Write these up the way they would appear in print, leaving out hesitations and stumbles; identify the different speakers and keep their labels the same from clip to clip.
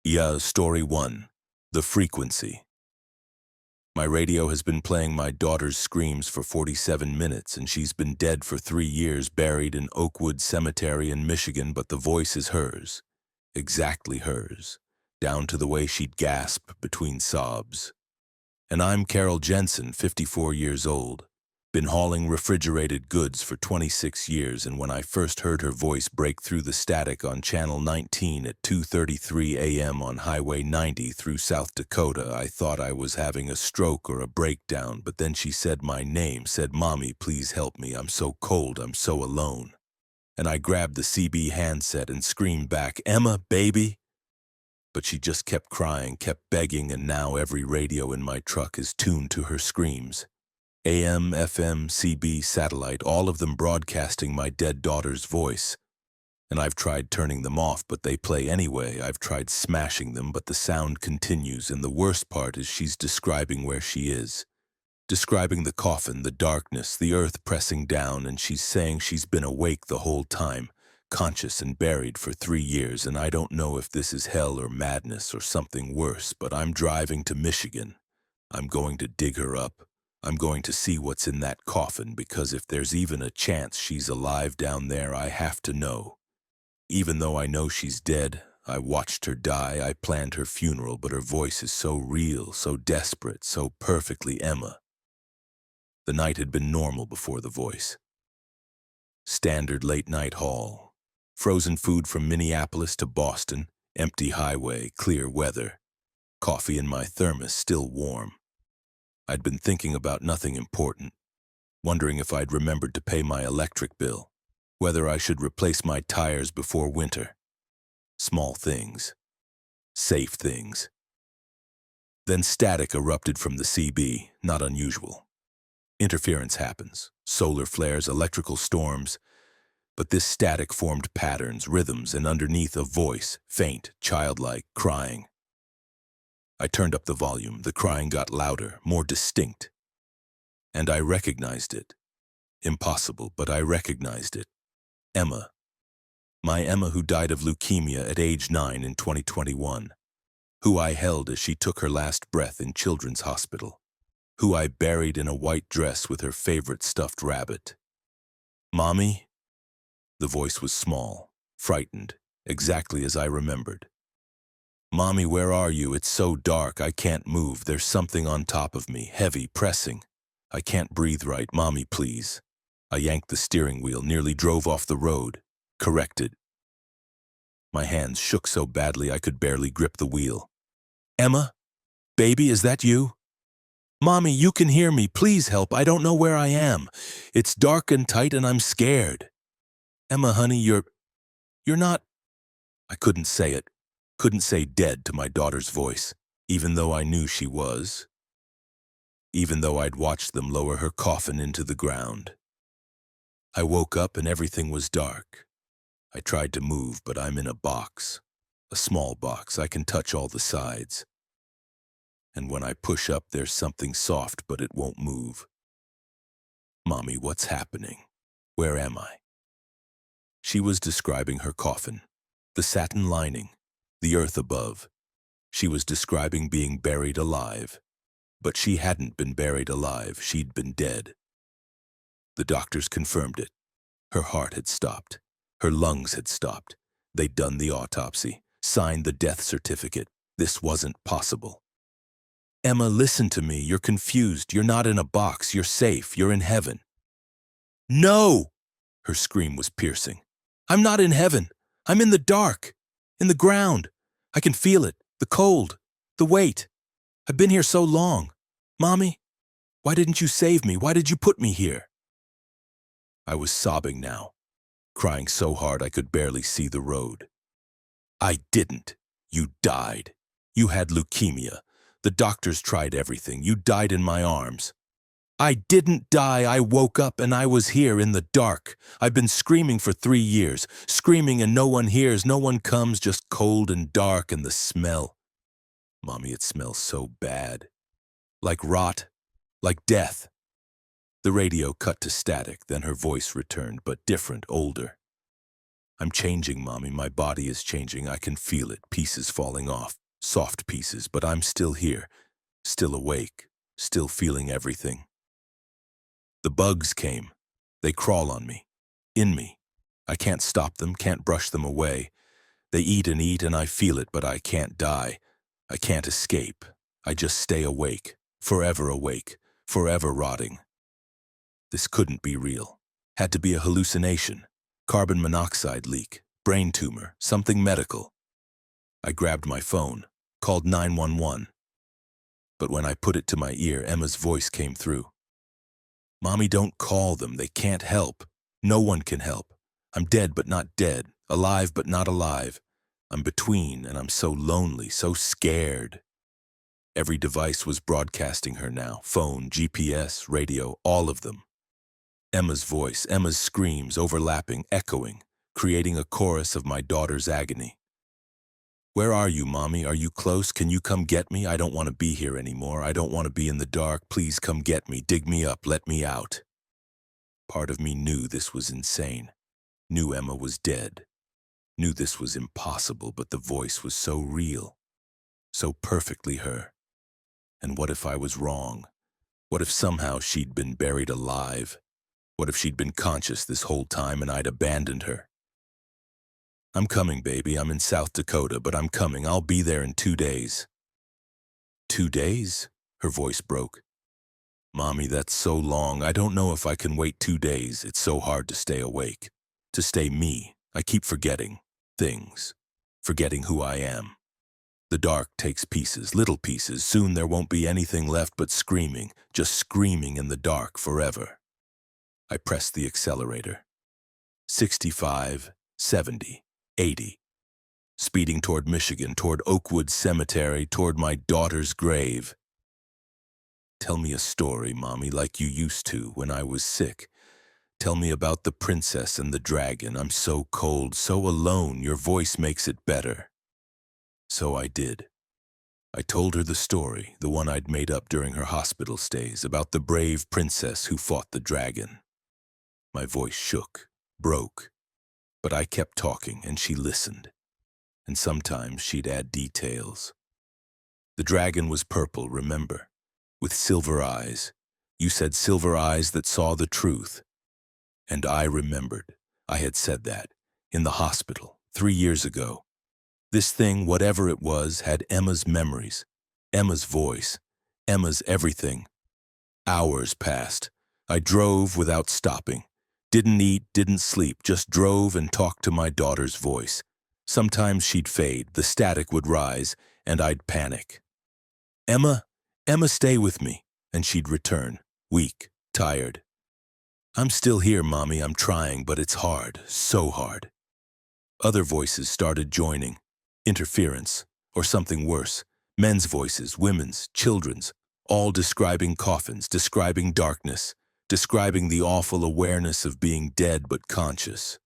Speaker 1: Yeah, Story 1. The Frequency. My radio has been playing my daughter's screams for 47 minutes, and she's been dead for 3 years, buried in Oakwood Cemetery in Michigan, but the voice is hers. Exactly hers. Down to the way she'd gasp between sobs. And I'm Carol Jensen, 54 years old. Been hauling refrigerated goods for 26 years, and when I first heard her voice break through the static on Channel 19 at 2:33 a.m. on Highway 90 through South Dakota, I thought I was having a stroke or a breakdown, but then she said my name, said, "Mommy, please help me, I'm so cold, I'm so alone." And I grabbed the CB handset and screamed back, "Emma, baby!" But she just kept crying, kept begging, and now every radio in my truck is tuned to her screams. AM, FM, CB, satellite, all of them broadcasting my dead daughter's voice. And I've tried turning them off, but they play anyway. I've tried smashing them, but the sound continues, and the worst part is she's describing where she is. Describing the coffin, the darkness, the earth pressing down, and she's saying she's been awake the whole time, conscious and buried for 3 years, and I don't know if this is hell or madness or something worse, but I'm driving to Michigan. I'm going to dig her up. I'm going to see what's in that coffin, because if there's even a chance she's alive down there, I have to know. Even though I know she's dead, I watched her die, I planned her funeral, but her voice is so real, so desperate, so perfectly Emma. The night had been normal before the voice. Standard late-night haul. Frozen food from Minneapolis to Boston, empty highway, clear weather. Coffee in my thermos, still warm. I'd been thinking about nothing important, wondering if I'd remembered to pay my electric bill, whether I should replace my tires before winter. Small things. Safe things. Then static erupted from the CB, not unusual. Interference happens, solar flares, electrical storms, but this static formed patterns, rhythms, and underneath a voice, faint, childlike, crying. I turned up the volume. The crying got louder, more distinct. And I recognized it. Impossible, but I recognized it. Emma. My Emma, who died of leukemia at age 9 in 2021. Who I held as she took her last breath in Children's Hospital. Who I buried in a white dress with her favorite stuffed rabbit. "Mommy?" The voice was small, frightened, exactly as I remembered. "Mommy, where are you? It's so dark, I can't move. There's something on top of me, heavy, pressing. I can't breathe right. Mommy, please." I yanked the steering wheel, nearly drove off the road. Corrected. My hands shook so badly I could barely grip the wheel. "Emma? Baby, is that you? Mommy, you can hear me. Please help. I don't know where I am. It's dark and tight and I'm scared. Emma, honey, you're not..." I couldn't say it. Couldn't say dead to my daughter's voice, even though I knew she was. Even though I'd watched them lower her coffin into the ground. I woke up and everything was dark. I tried to move, but I'm in a box. A small box. I can touch all the sides. And when I push up, there's something soft, but it won't move. "Mommy, what's happening? Where am I?" She was describing her coffin. The satin lining. The earth above. She was describing being buried alive. But she hadn't been buried alive. She'd been dead. The doctors confirmed it. Her heart had stopped. Her lungs had stopped. They'd done the autopsy, signed the death certificate. This wasn't possible. "Emma, listen to me. You're confused. You're not in a box. You're safe. You're in heaven." "No!" Her scream was piercing. "I'm not in heaven. I'm in the dark. In the ground. I can feel it. The cold. The weight. I've been here so long. Mommy, why didn't you save me? Why did you put me here?" I was sobbing now, crying so hard I could barely see the road. "I didn't. You died. You had leukemia. The doctors tried everything. You died in my arms." "I didn't die. I woke up and I was here in the dark. I've been screaming for 3 years, screaming and no one hears, no one comes, just cold and dark and the smell. Mommy, it smells so bad. Like rot, like death." The radio cut to static, then her voice returned, but different, older. I'm changing, Mommy. My body is changing. I can feel it, pieces falling off, soft pieces, but I'm still here, still awake, still feeling everything. The bugs came. They crawl on me, in me. I can't stop them, can't brush them away. They eat, and I feel it, but I can't die. I can't escape. I just stay awake, forever rotting. This couldn't be real. Had to be a hallucination. Carbon monoxide leak, brain tumor, something medical. I grabbed my phone, called 911. But when I put it to my ear, Emma's voice came through. Mommy, don't call them. They can't help. No one can help. I'm dead but not dead, alive but not alive. I'm between, and I'm so lonely, so scared. Every device was broadcasting her now. Phone, GPS, radio, all of them. Emma's voice, Emma's screams, overlapping, echoing, creating a chorus of my daughter's agony. Where are you, Mommy? Are you close? Can you come get me? I don't want to be here anymore. I don't want to be in the dark. Please come get me. Dig me up. Let me out. Part of me knew this was insane. Knew Emma was dead. Knew this was impossible, but the voice was so real. So perfectly her. And what if I was wrong? What if somehow she'd been buried alive? What if she'd been conscious this whole time and I'd abandoned her? I'm coming, baby. I'm in South Dakota, but I'm coming. I'll be there in 2 days. 2 days? Her voice broke. Mommy, that's so long. I don't know if I can wait 2 days. It's so hard to stay awake. To stay me. I keep forgetting things. Forgetting who I am. The dark takes pieces, little pieces. Soon there won't be anything left but screaming. Just screaming in the dark forever. I pressed the accelerator. 65, 70, 80. Speeding toward Michigan, toward Oakwood Cemetery, toward my daughter's grave. Tell me a story, Mommy, like you used to when I was sick. Tell me about the princess and the dragon. I'm so cold, so alone. Your voice makes it better. So I did. I told her the story, the one I'd made up during her hospital stays, about the brave princess who fought the dragon. My voice shook, broke, but I kept talking and she listened. And sometimes she'd add details. The dragon was purple, remember? With silver eyes. You said silver eyes that saw the truth. And I remembered. I had said that. In the hospital, 3 years ago. This thing, whatever it was, had Emma's memories. Emma's voice. Emma's everything. Hours passed. I drove without stopping. Didn't eat, didn't sleep, just drove and talked to my daughter's voice. Sometimes she'd fade, the static would rise, and I'd panic. Emma, Emma, stay with me. And she'd return, weak, tired. I'm still here, Mommy, I'm trying, but it's hard, so hard. Other voices started joining. Interference, or something worse. Men's voices, women's, children's, all describing coffins, describing darkness, describing the awful awareness of being dead but conscious.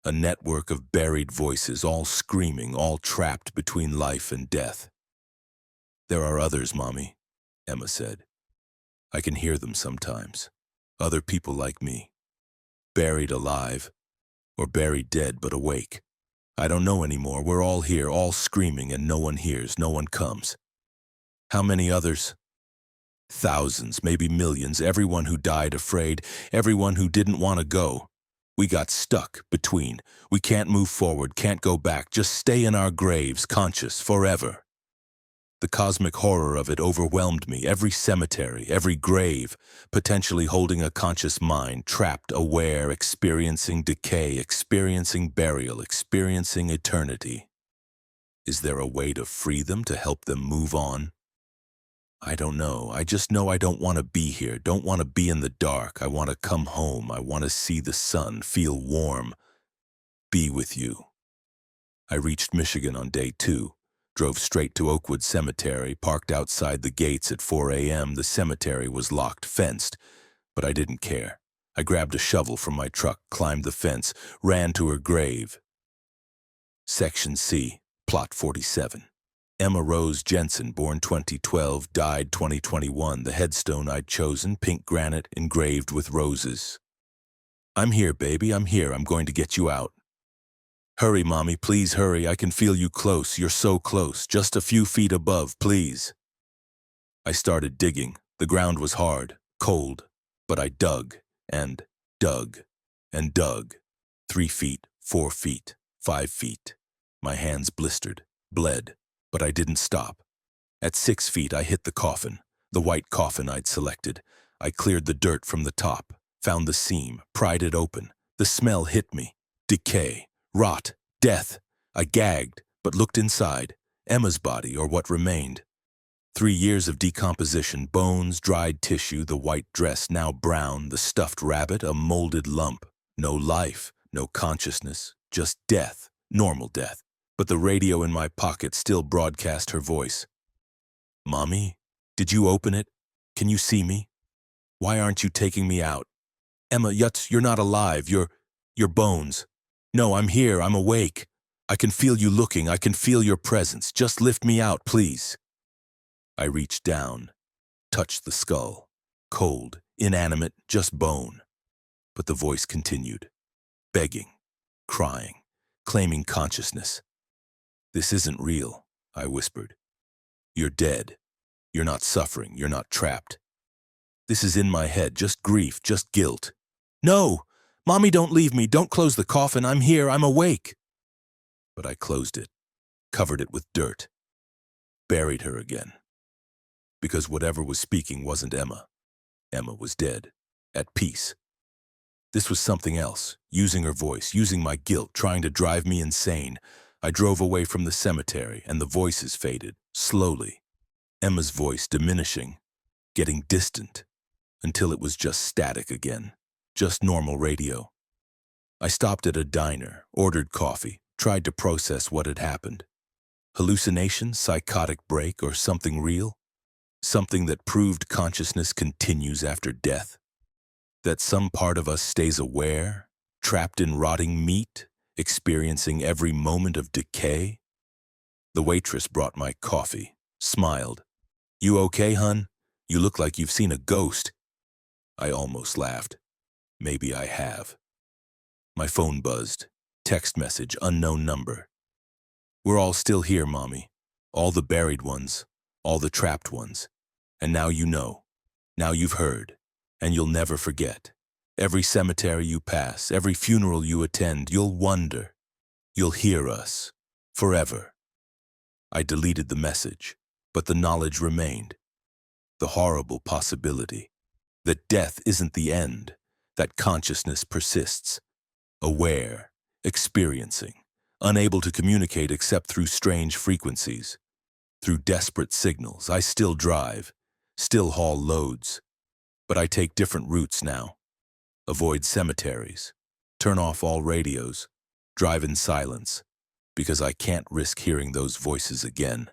Speaker 1: A network of buried voices, all screaming, all trapped between life and death. There are others, Mommy, Emma said. I can hear them sometimes. Other people like me. Buried alive, or buried dead but awake. I don't know anymore. We're all here, all screaming, and no one hears, no one comes. How many others? Thousands, maybe millions, everyone who died afraid, everyone who didn't want to go. We got stuck between. We can't move forward, can't go back, just stay in our graves, conscious, forever. The cosmic horror of it overwhelmed me, every cemetery, every grave, potentially holding a conscious mind, trapped, aware, experiencing decay, experiencing burial, experiencing eternity. Is there a way to free them, to help them move on? I don't know. I just know I don't want to be here, don't want to be in the dark. I want to come home. I want to see the sun, feel warm, be with you. I reached Michigan on day 2. Drove straight to Oakwood Cemetery, parked outside the gates at 4 a.m. The cemetery was locked, fenced, but I didn't care. I grabbed a shovel from my truck, climbed the fence, ran to her grave. Section C, Plot 47. Emma Rose Jensen, born 2012, died 2021. The headstone I'd chosen, pink granite, engraved with roses. I'm here, baby, I'm here. I'm going to get you out. Hurry, Mommy, please hurry. I can feel you close. You're so close. Just a few feet above, please. I started digging. The ground was hard, cold, but I dug and dug and dug. 3 feet, 4 feet, 5 feet. My hands blistered, bled, but I didn't stop. At 6 feet, I hit the coffin, the white coffin I'd selected. I cleared the dirt from the top, found the seam, pried it open. The smell hit me. Decay, rot, death. I gagged, but looked inside. Emma's body, or what remained. 3 years of decomposition, bones, dried tissue, the white dress now brown, the stuffed rabbit, a molded lump. No life, no consciousness, just death, normal death. But the radio in my pocket still broadcast her voice. Mommy, did you open it? Can you see me? Why aren't you taking me out? Emma, you're not alive, you're bones. No, I'm here, I'm awake. I can feel you looking, I can feel your presence. Just lift me out, please. I reached down, touched the skull. Cold, inanimate, just bone. But the voice continued, begging, crying, claiming consciousness. This isn't real, I whispered. You're dead. You're not suffering, you're not trapped. This is in my head, just grief, just guilt. No! Mommy, don't leave me, don't close the coffin, I'm here, I'm awake. But I closed it, covered it with dirt, buried her again. Because whatever was speaking wasn't Emma. Emma was dead, at peace. This was something else, using her voice, using my guilt, trying to drive me insane. I drove away from the cemetery, and the voices faded, slowly. Emma's voice diminishing, getting distant, until it was just static again, just normal radio. I stopped at a diner, ordered coffee, tried to process what had happened. Hallucination, psychotic break, or something real? Something that proved consciousness continues after death? That some part of us stays aware, trapped in rotting meat, experiencing every moment of decay? The waitress brought my coffee, smiled. You okay, hun? You look like you've seen a ghost. I almost laughed. Maybe I have. My phone buzzed. Text message, unknown number. We're all still here, Mommy. All the buried ones, all the trapped ones. And now you know. Now you've heard. And you'll never forget. Every cemetery you pass, every funeral you attend, you'll wonder. You'll hear us. Forever. I deleted the message, but the knowledge remained. The horrible possibility that death isn't the end, that consciousness persists. Aware, experiencing, unable to communicate except through strange frequencies. Through desperate signals, I still drive, still haul loads. But I take different routes now. Avoid cemeteries, turn off all radios, drive in silence, because I can't risk hearing those voices again.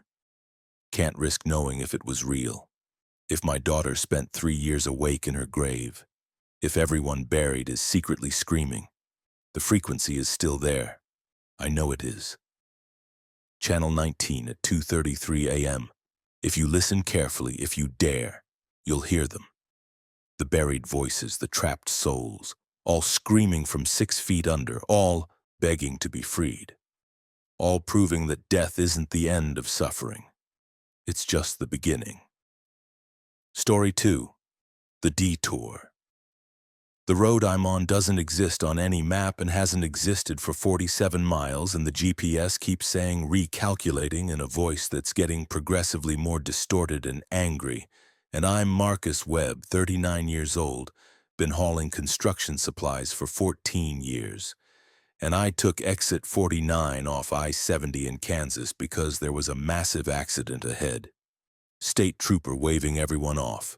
Speaker 1: Can't risk knowing if it was real. If my daughter spent 3 years awake in her grave. If everyone buried is secretly screaming. The frequency is still there. I know it is. Channel 19 at 2:33 a.m. If you listen carefully, if you dare, you'll hear them. The buried voices, the trapped souls, all screaming from 6 feet under, all begging to be freed. All proving that death isn't the end of suffering. It's just the beginning. Story 2. The Detour. The road I'm on doesn't exist on any map and hasn't existed for 47 miles, and the GPS keeps saying recalculating in a voice that's getting progressively more distorted and angry. And I'm Marcus Webb, 39 years old, been hauling construction supplies for 14 years. And I took exit 49 off I-70 in Kansas because there was a massive accident ahead. State trooper waving everyone off.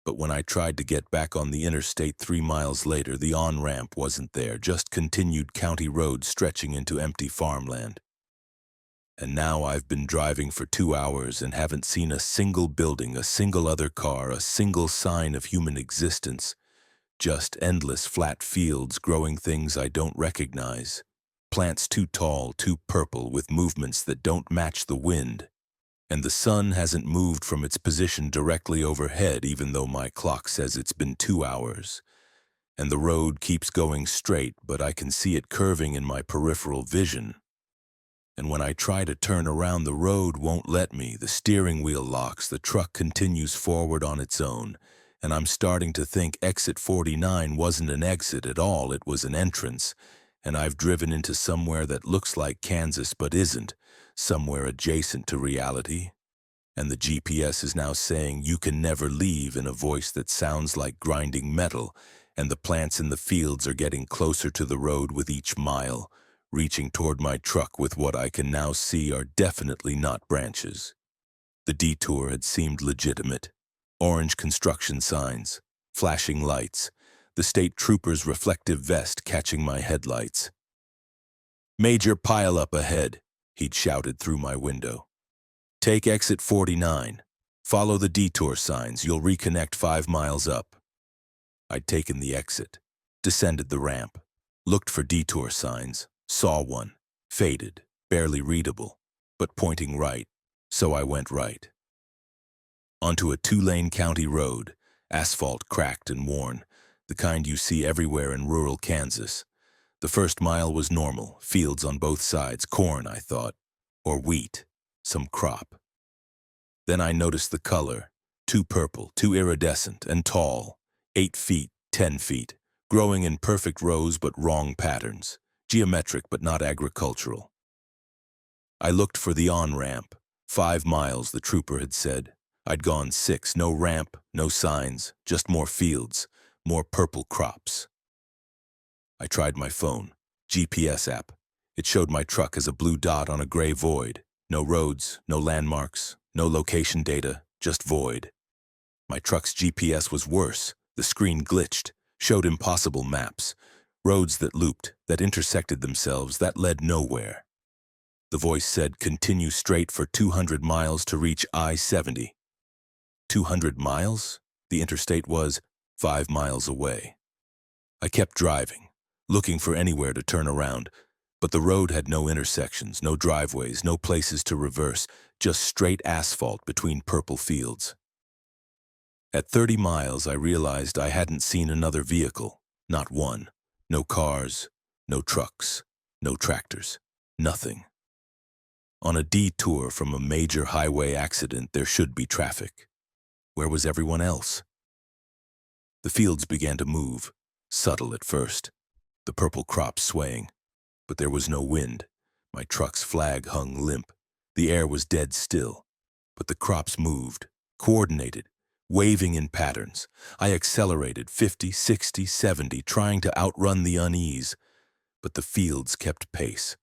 Speaker 1: But when I tried to get back on the interstate 3 miles later, the on-ramp wasn't there, just continued county roads stretching into empty farmland. And now I've been driving for 2 hours and haven't seen a single building, a single other car, a single sign of human existence. Just endless flat fields growing things I don't recognize. Plants too tall, too purple, with movements that don't match the wind. And the sun hasn't moved from its position directly overhead, even though my clock says it's been 2 hours. and the road keeps going straight, but I can see it curving in my peripheral vision. And when I try to turn around, the road won't let me. The steering wheel locks, the truck continues forward on its own, and I'm starting to think exit 49 wasn't an exit at all, it was an entrance, and I've driven into somewhere that looks like Kansas but isn't, somewhere adjacent to reality. And the GPS is now saying you can never leave in a voice that sounds like grinding metal, and the plants in the fields are getting closer to the road with each mile, reaching toward my truck with what I can now see are definitely not branches. The detour had seemed legitimate. Orange construction signs, flashing lights, the state trooper's reflective vest catching my headlights. "Major pileup ahead," he'd shouted through my window. "Take exit 49. Follow the detour signs. You'll reconnect 5 miles up." I'd taken the exit, descended the ramp, looked for detour signs, saw one, faded, barely readable, but pointing right, so I went right. Onto a 2-lane county road, asphalt cracked and worn, the kind you see everywhere in rural Kansas. The first mile was normal, fields on both sides, corn, I thought, or wheat, some crop. Then I noticed the color, too purple, too iridescent, and tall, 8 feet, 10 feet, growing in perfect rows but wrong patterns, geometric but not agricultural. I looked for the on-ramp. 5 miles, the trooper had said. I'd gone 6, no ramp, no signs, just more fields, more purple crops. I tried my phone, GPS app. It showed my truck as a blue dot on a gray void. No roads, no landmarks, no location data, just void. My truck's GPS was worse. The screen glitched, showed impossible maps, roads that looped, that intersected themselves, that led nowhere. The voice said, "Continue straight for 200 miles to reach I-70. 200 miles? The interstate was 5 miles away. I kept driving, looking for anywhere to turn around, but the road had no intersections, no driveways, no places to reverse, just straight asphalt between purple fields. At 30 miles, I realized I hadn't seen another vehicle, not one. No cars, no trucks, no tractors, nothing. On a detour from a major highway accident, there should be traffic. Where was everyone else? The fields began to move, subtle at first, the purple crops swaying, but there was no wind. My truck's flag hung limp. The air was dead still, but the crops moved, coordinated, waving in patterns. I accelerated 50, 60, 70, trying to outrun the unease, but the fields kept pace,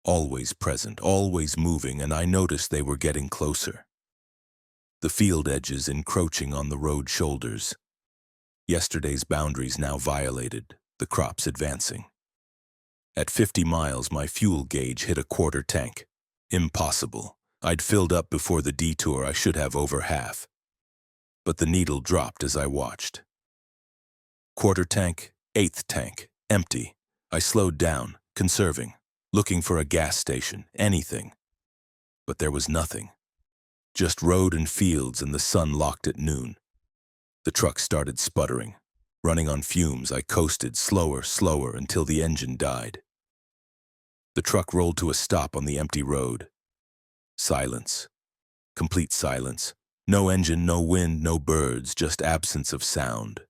Speaker 1: always present, always moving, and I noticed they were getting closer. The field edges encroaching on the road shoulders. Yesterday's boundaries now violated, the crops advancing. At 50 miles, my fuel gauge hit a quarter tank. Impossible. I'd filled up before the detour. I should have over half. But the needle dropped as I watched. Quarter tank, eighth tank, empty. I slowed down, conserving, looking for a gas station, anything. But there was nothing. Just road and fields, and the sun locked at noon. The truck started sputtering. Running on fumes, I coasted slower, until the engine died. The truck rolled to a stop on the empty road. Silence. Complete silence. No engine, no wind, no birds, just absence of sound.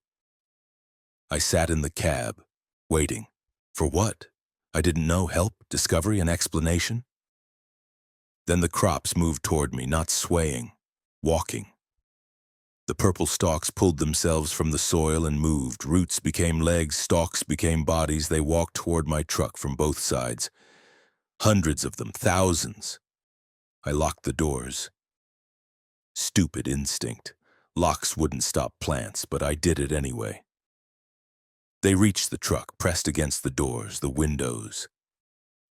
Speaker 1: I sat in the cab, waiting. For what? I didn't know. Help? Discovery? An explanation? Then the crops moved toward me, not swaying, walking. The purple stalks pulled themselves from the soil and moved. Roots became legs, stalks became bodies. They walked toward my truck from both sides. Hundreds of them, thousands. I locked the doors. Stupid instinct. Locks wouldn't stop plants, but I did it anyway. They reached the truck, pressed against the doors, the windows.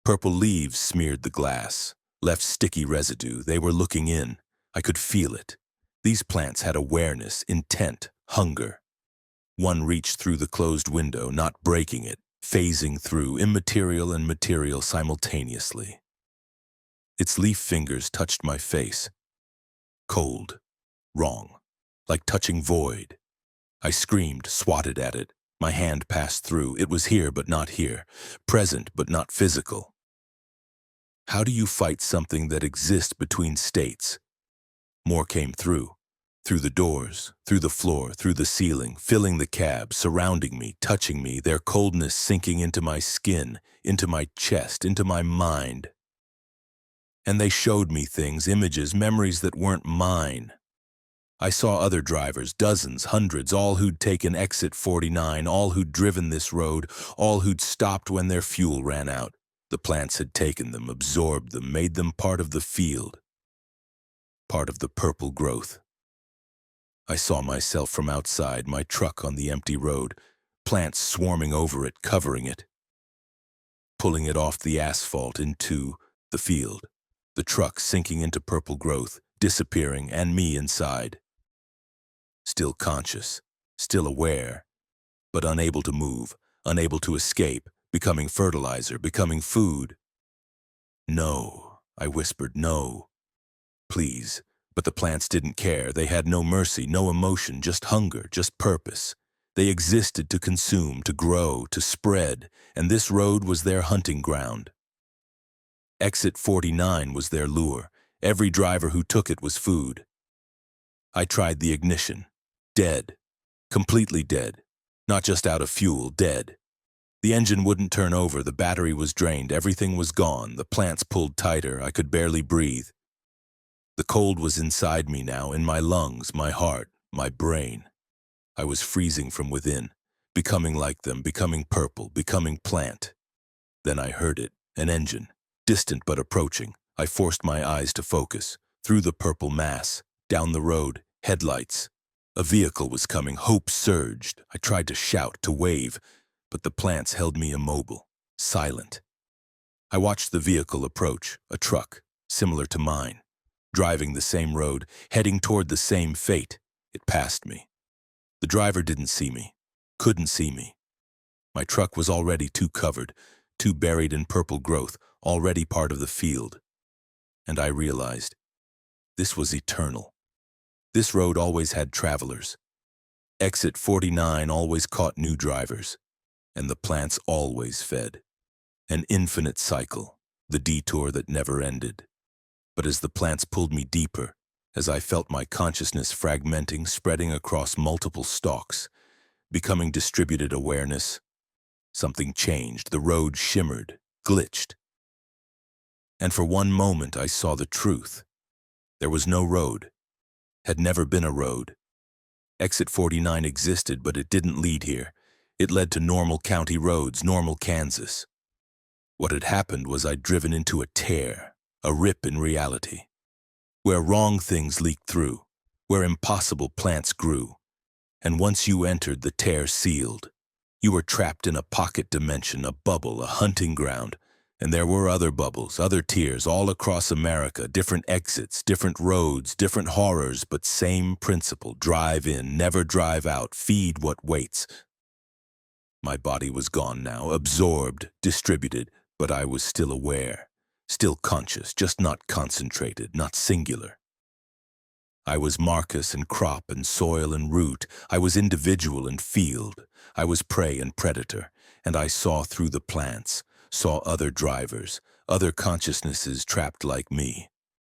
Speaker 1: Purple leaves smeared the glass, left sticky residue. They were looking in. I could feel it. These plants had awareness, intent, hunger. One reached through the closed window, not breaking it, phasing through, immaterial and material simultaneously. Its leaf fingers touched my face. Cold. Wrong. Like touching void. I screamed, swatted at it. My hand passed through. It was here but not here, present but not physical. How do you fight something that exists between states? More came through the doors, through the floor, through the ceiling, filling the cab, surrounding me, touching me, their coldness sinking into my skin, into my chest, into my mind. And they showed me things, images, memories that weren't mine. I saw other drivers, dozens, hundreds, all who'd taken exit 49, all who'd driven this road, all who'd stopped when their fuel ran out. The plants had taken them, absorbed them, made them part of the field, part of the purple growth. I saw myself from outside, my truck on the empty road, plants swarming over it, covering it, pulling it off the asphalt into the field, the truck sinking into purple growth, disappearing, and me inside. Still conscious, still aware, but unable to move, unable to escape, becoming fertilizer, becoming food. No, I whispered, no, please. But the plants didn't care. They had no mercy, no emotion, just hunger, just purpose. They existed to consume, to grow, to spread, and this road was their hunting ground. Exit 49 was their lure. Every driver who took it was food. I tried the ignition. Dead. Completely dead. Not just out of fuel, dead. The engine wouldn't turn over, the battery was drained, everything was gone, the plants pulled tighter, I could barely breathe. The cold was inside me now, in my lungs, my heart, my brain. I was freezing from within, becoming like them, becoming purple, becoming plant. Then I heard it, an engine, distant but approaching. I forced my eyes to focus, through the purple mass, down the road, headlights. A vehicle was coming, hope surged. I tried to shout, to wave, but the plants held me immobile, silent. I watched the vehicle approach, a truck, similar to mine. Driving the same road, heading toward the same fate. It passed me. The driver didn't see me, couldn't see me. My truck was already too covered, too buried in purple growth, already part of the field. And I realized, this was eternal. This road always had travelers. Exit 49 always caught new drivers, and the plants always fed. An infinite cycle, the detour that never ended. But as the plants pulled me deeper, as I felt my consciousness fragmenting, spreading across multiple stalks, becoming distributed awareness, something changed. The road shimmered, glitched. And for one moment I saw the truth. There was no road, had never been a road. Exit 49 existed, but it didn't lead here. It led to normal county roads, normal Kansas. What had happened was I'd driven into a tear, a rip in reality, where wrong things leaked through, where impossible plants grew. And once you entered, the tear sealed. You were trapped in a pocket dimension, a bubble, a hunting ground. And there were other bubbles, other tiers, all across America, different exits, different roads, different horrors, but same principle: drive in, never drive out, feed what waits. My body was gone now, absorbed, distributed, but I was still aware. Still conscious, just not concentrated, not singular. I was Marcus and crop and soil and root. I was individual and field. I was prey and predator, and I saw through the plants, saw other drivers, other consciousnesses trapped like me.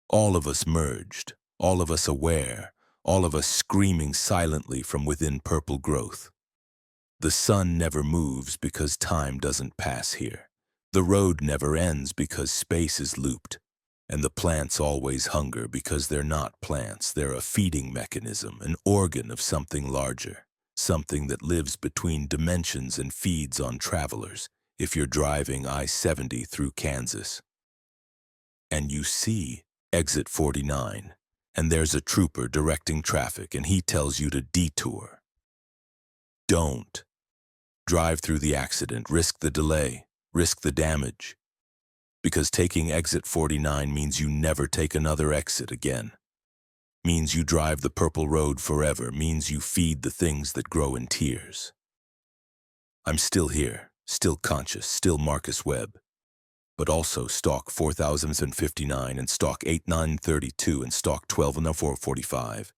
Speaker 1: All of us merged, all of us aware, all of us screaming silently from within purple growth. The sun never moves because time doesn't pass here. The road never ends because space is looped, and the plants always hunger because they're not plants. They're a feeding mechanism, an organ of something larger, something that lives between dimensions and feeds on travelers. If you're driving I-70 through Kansas, and you see exit 49, and there's a trooper directing traffic, and he tells you to detour. Don't. Drive through the accident, risk the delay, risk the damage. Because taking exit 49 means you never take another exit again. Means you drive the purple road forever, means you feed the things that grow in tears. I'm still here, still conscious, still Marcus Webb, but also Stalk 4059 and Stalk 8932 and Stalk 120445.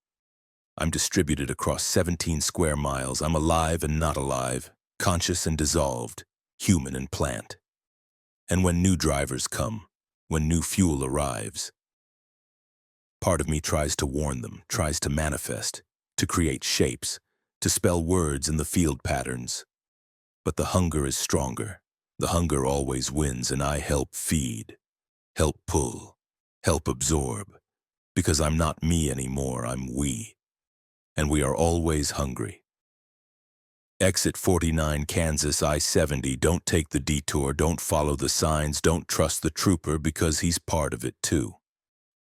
Speaker 1: I'm distributed across 17 square miles. I'm alive and not alive, conscious and dissolved, human and plant. And when new drivers come, when new fuel arrives, part of me tries to warn them, tries to manifest, to create shapes, to spell words in the field patterns. But the hunger is stronger. The hunger always wins, and I help feed, help pull, help absorb. Because I'm not me anymore, I'm we. And we are always hungry. Exit 49 Kansas I-70, don't take the detour, don't follow the signs, don't trust the trooper because he's part of it too.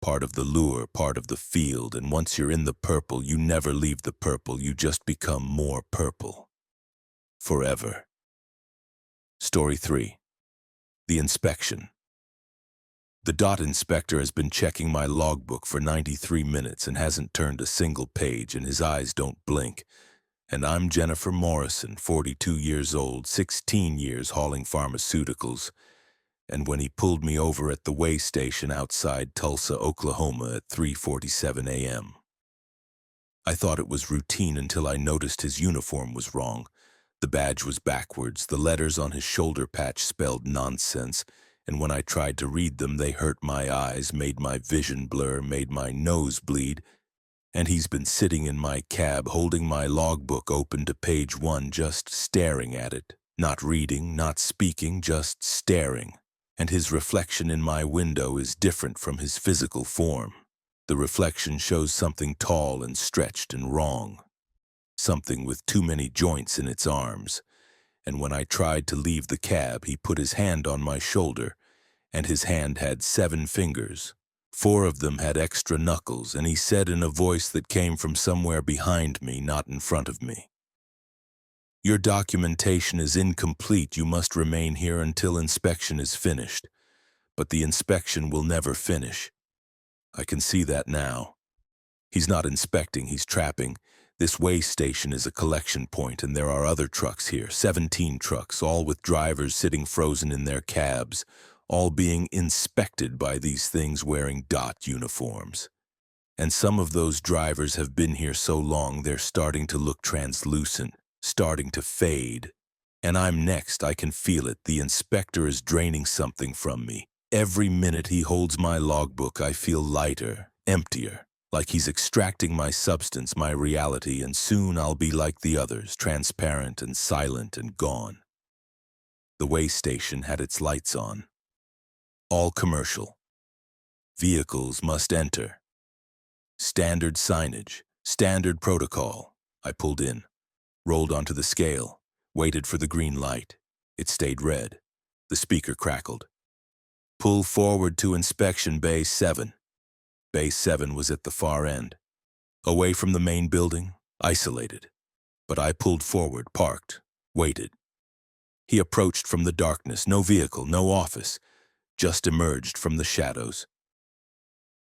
Speaker 1: Part of the lure, part of the field, and once you're in the purple, you never leave the purple, you just become more purple. Forever. Story 3. The inspection. The dot inspector has been checking my logbook for 93 minutes and hasn't turned a single page, and his eyes don't blink. And I'm Jennifer Morrison, 42 years old, 16 years hauling pharmaceuticals. And when he pulled me over at the weigh station outside Tulsa, Oklahoma at 3:47 a.m. I thought it was routine until I noticed his uniform was wrong. The badge was backwards, the letters on his shoulder patch spelled nonsense, and when I tried to read them, they hurt my eyes, made my vision blur, made my nose bleed. And he's been sitting in my cab holding my logbook open to page 1, just staring at it. Not reading, not speaking, just staring. And his reflection in my window is different from his physical form. The reflection shows something tall and stretched and wrong. Something with too many joints in its arms. And when I tried to leave the cab, he put his hand on my shoulder, and his hand had 7 fingers. 4 of them had extra knuckles, and he said in a voice that came from somewhere behind me, not in front of me, "Your documentation is incomplete. You must remain here until inspection is finished." But the inspection will never finish. I can see that now. He's not inspecting, he's trapping. This weigh station is a collection point, and there are other trucks here, 17 trucks, all with drivers sitting frozen in their cabs, all being inspected by these things wearing dot uniforms. And some of those drivers have been here so long they're starting to look translucent, starting to fade. And I'm next, I can feel it. The inspector is draining something from me. Every minute he holds my logbook, I feel lighter, emptier, like he's extracting my substance, my reality, and soon I'll be like the others, transparent and silent and gone. The weigh station had its lights on. All commercial. Vehicles must enter. Standard signage, standard protocol. I pulled in, rolled onto the scale, waited for the green light. It stayed red. The speaker crackled. "Pull forward to inspection bay 7. Bay 7 was at the far end, away from the main building, isolated. But I pulled forward, parked, waited. He approached from the darkness, no vehicle, no office, just emerged from the shadows.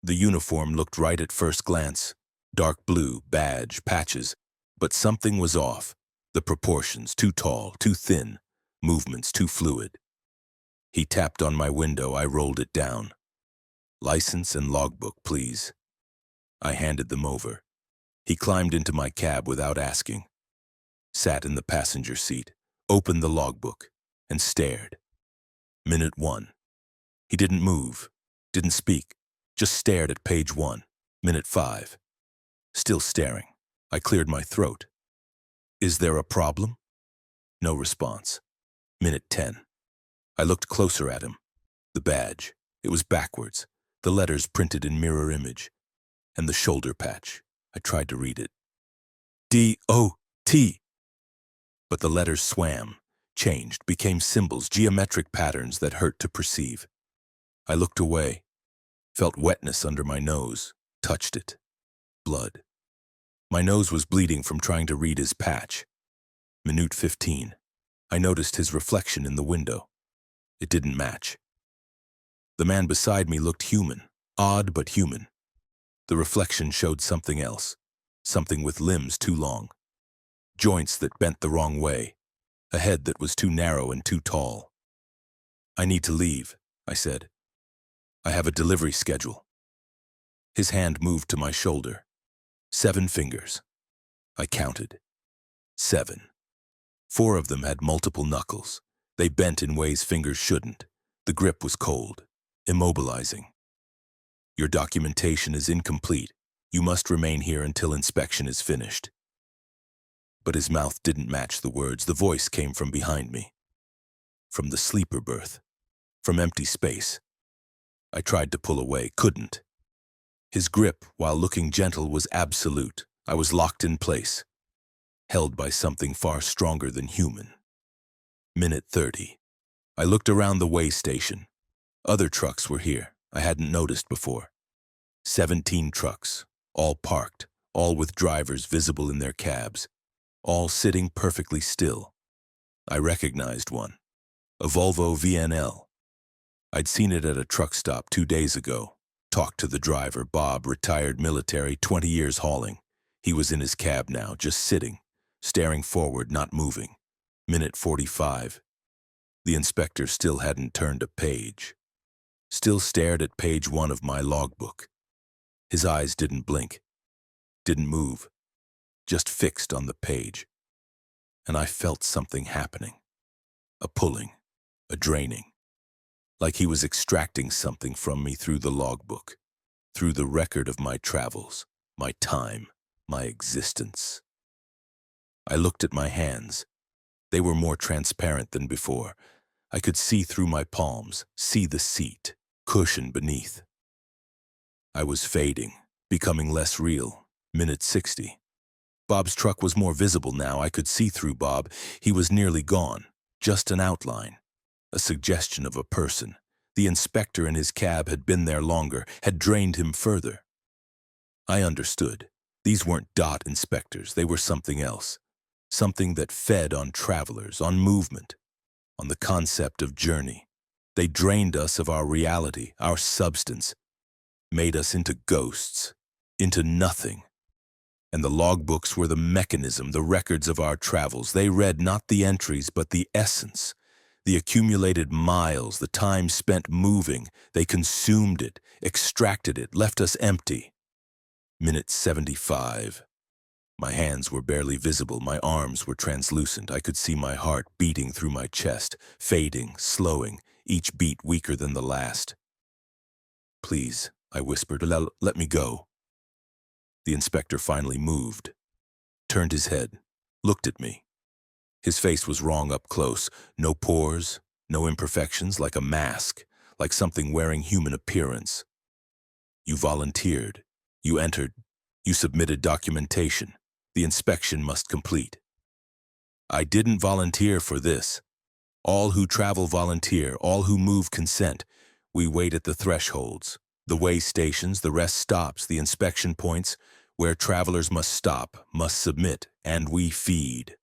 Speaker 1: The uniform looked right at first glance, dark blue, badge, patches, but something was off. The proportions, too tall, too thin, movements too fluid. He tapped on my window, I rolled it down. "License and logbook, please." I handed them over. He climbed into my cab without asking, sat in the passenger seat, opened the logbook, and stared. Minute 1. He didn't move, didn't speak, just stared at page 1. Minute 5. Still staring. I cleared my throat. "Is there a problem?" No response. Minute 10. I looked closer at him. The badge. It was backwards. The letters printed in mirror image. And the shoulder patch. I tried to read it. D-O-T. But the letters swam, changed, became symbols, geometric patterns that hurt to perceive. I looked away, felt wetness under my nose, touched it. Blood. My nose was bleeding from trying to read his patch. Minute 15. I noticed his reflection in the window. It didn't match. The man beside me looked human, odd but human. The reflection showed something else, something with limbs too long, joints that bent the wrong way, a head that was too narrow and too tall. "I need to leave," I said. "I have a delivery schedule." His hand moved to my shoulder. 7 fingers. I counted. 7. 4 of them had multiple knuckles. They bent in ways fingers shouldn't. The grip was cold, immobilizing. Your documentation is incomplete. You must remain here until inspection is finished. But his mouth didn't match the words. The voice came from behind me. From the sleeper berth. From empty space. I tried to pull away, couldn't. His grip, while looking gentle, was absolute. I was locked in place, held by something far stronger than human. Minute 30. I looked around the way station. Other trucks were here. I hadn't noticed before. 17 trucks, all parked, all with drivers visible in their cabs, all sitting perfectly still. I recognized one. A Volvo VNL. I'd seen it at a truck stop 2 days ago. Talked to the driver, Bob, retired military, 20 years hauling. He was in his cab now, just sitting, staring forward, not moving. Minute 45. The inspector still hadn't turned a page. Still stared at page 1 of my logbook. His eyes didn't blink, didn't move, just fixed on the page. And I felt something happening. A pulling, a draining. Like he was extracting something from me through the logbook, through the record of my travels, my time, my existence. I looked at my hands. They were more transparent than before. I could see through my palms, see the seat, cushion beneath. I was fading, becoming less real. Minute 60. Bob's truck was more visible now. I could see through Bob. He was nearly gone, just an outline. A suggestion of a person. The inspector in his cab had been there longer, had drained him further. I understood. These weren't dot inspectors. They were something else. Something that fed on travelers, on movement, on the concept of journey. They drained us of our reality, our substance, made us into ghosts, into nothing. And the logbooks were the mechanism, the records of our travels. They read not the entries, but the essence. The accumulated miles, the time spent moving, they consumed it, extracted it, left us empty. Minute 75. My hands were barely visible, my arms were translucent. I could see my heart beating through my chest, fading, slowing, each beat weaker than the last. "Please," I whispered, let me go." The inspector finally moved, turned his head, looked at me. His face was wrong up close. No pores, no imperfections, like a mask, like something wearing human appearance. "You volunteered. You entered. You submitted documentation. The inspection must complete." "I didn't volunteer for this. All who travel volunteer. All who move consent. We wait at the thresholds, the way stations, the rest stops, the inspection points, where travelers must stop, must submit, and we feed."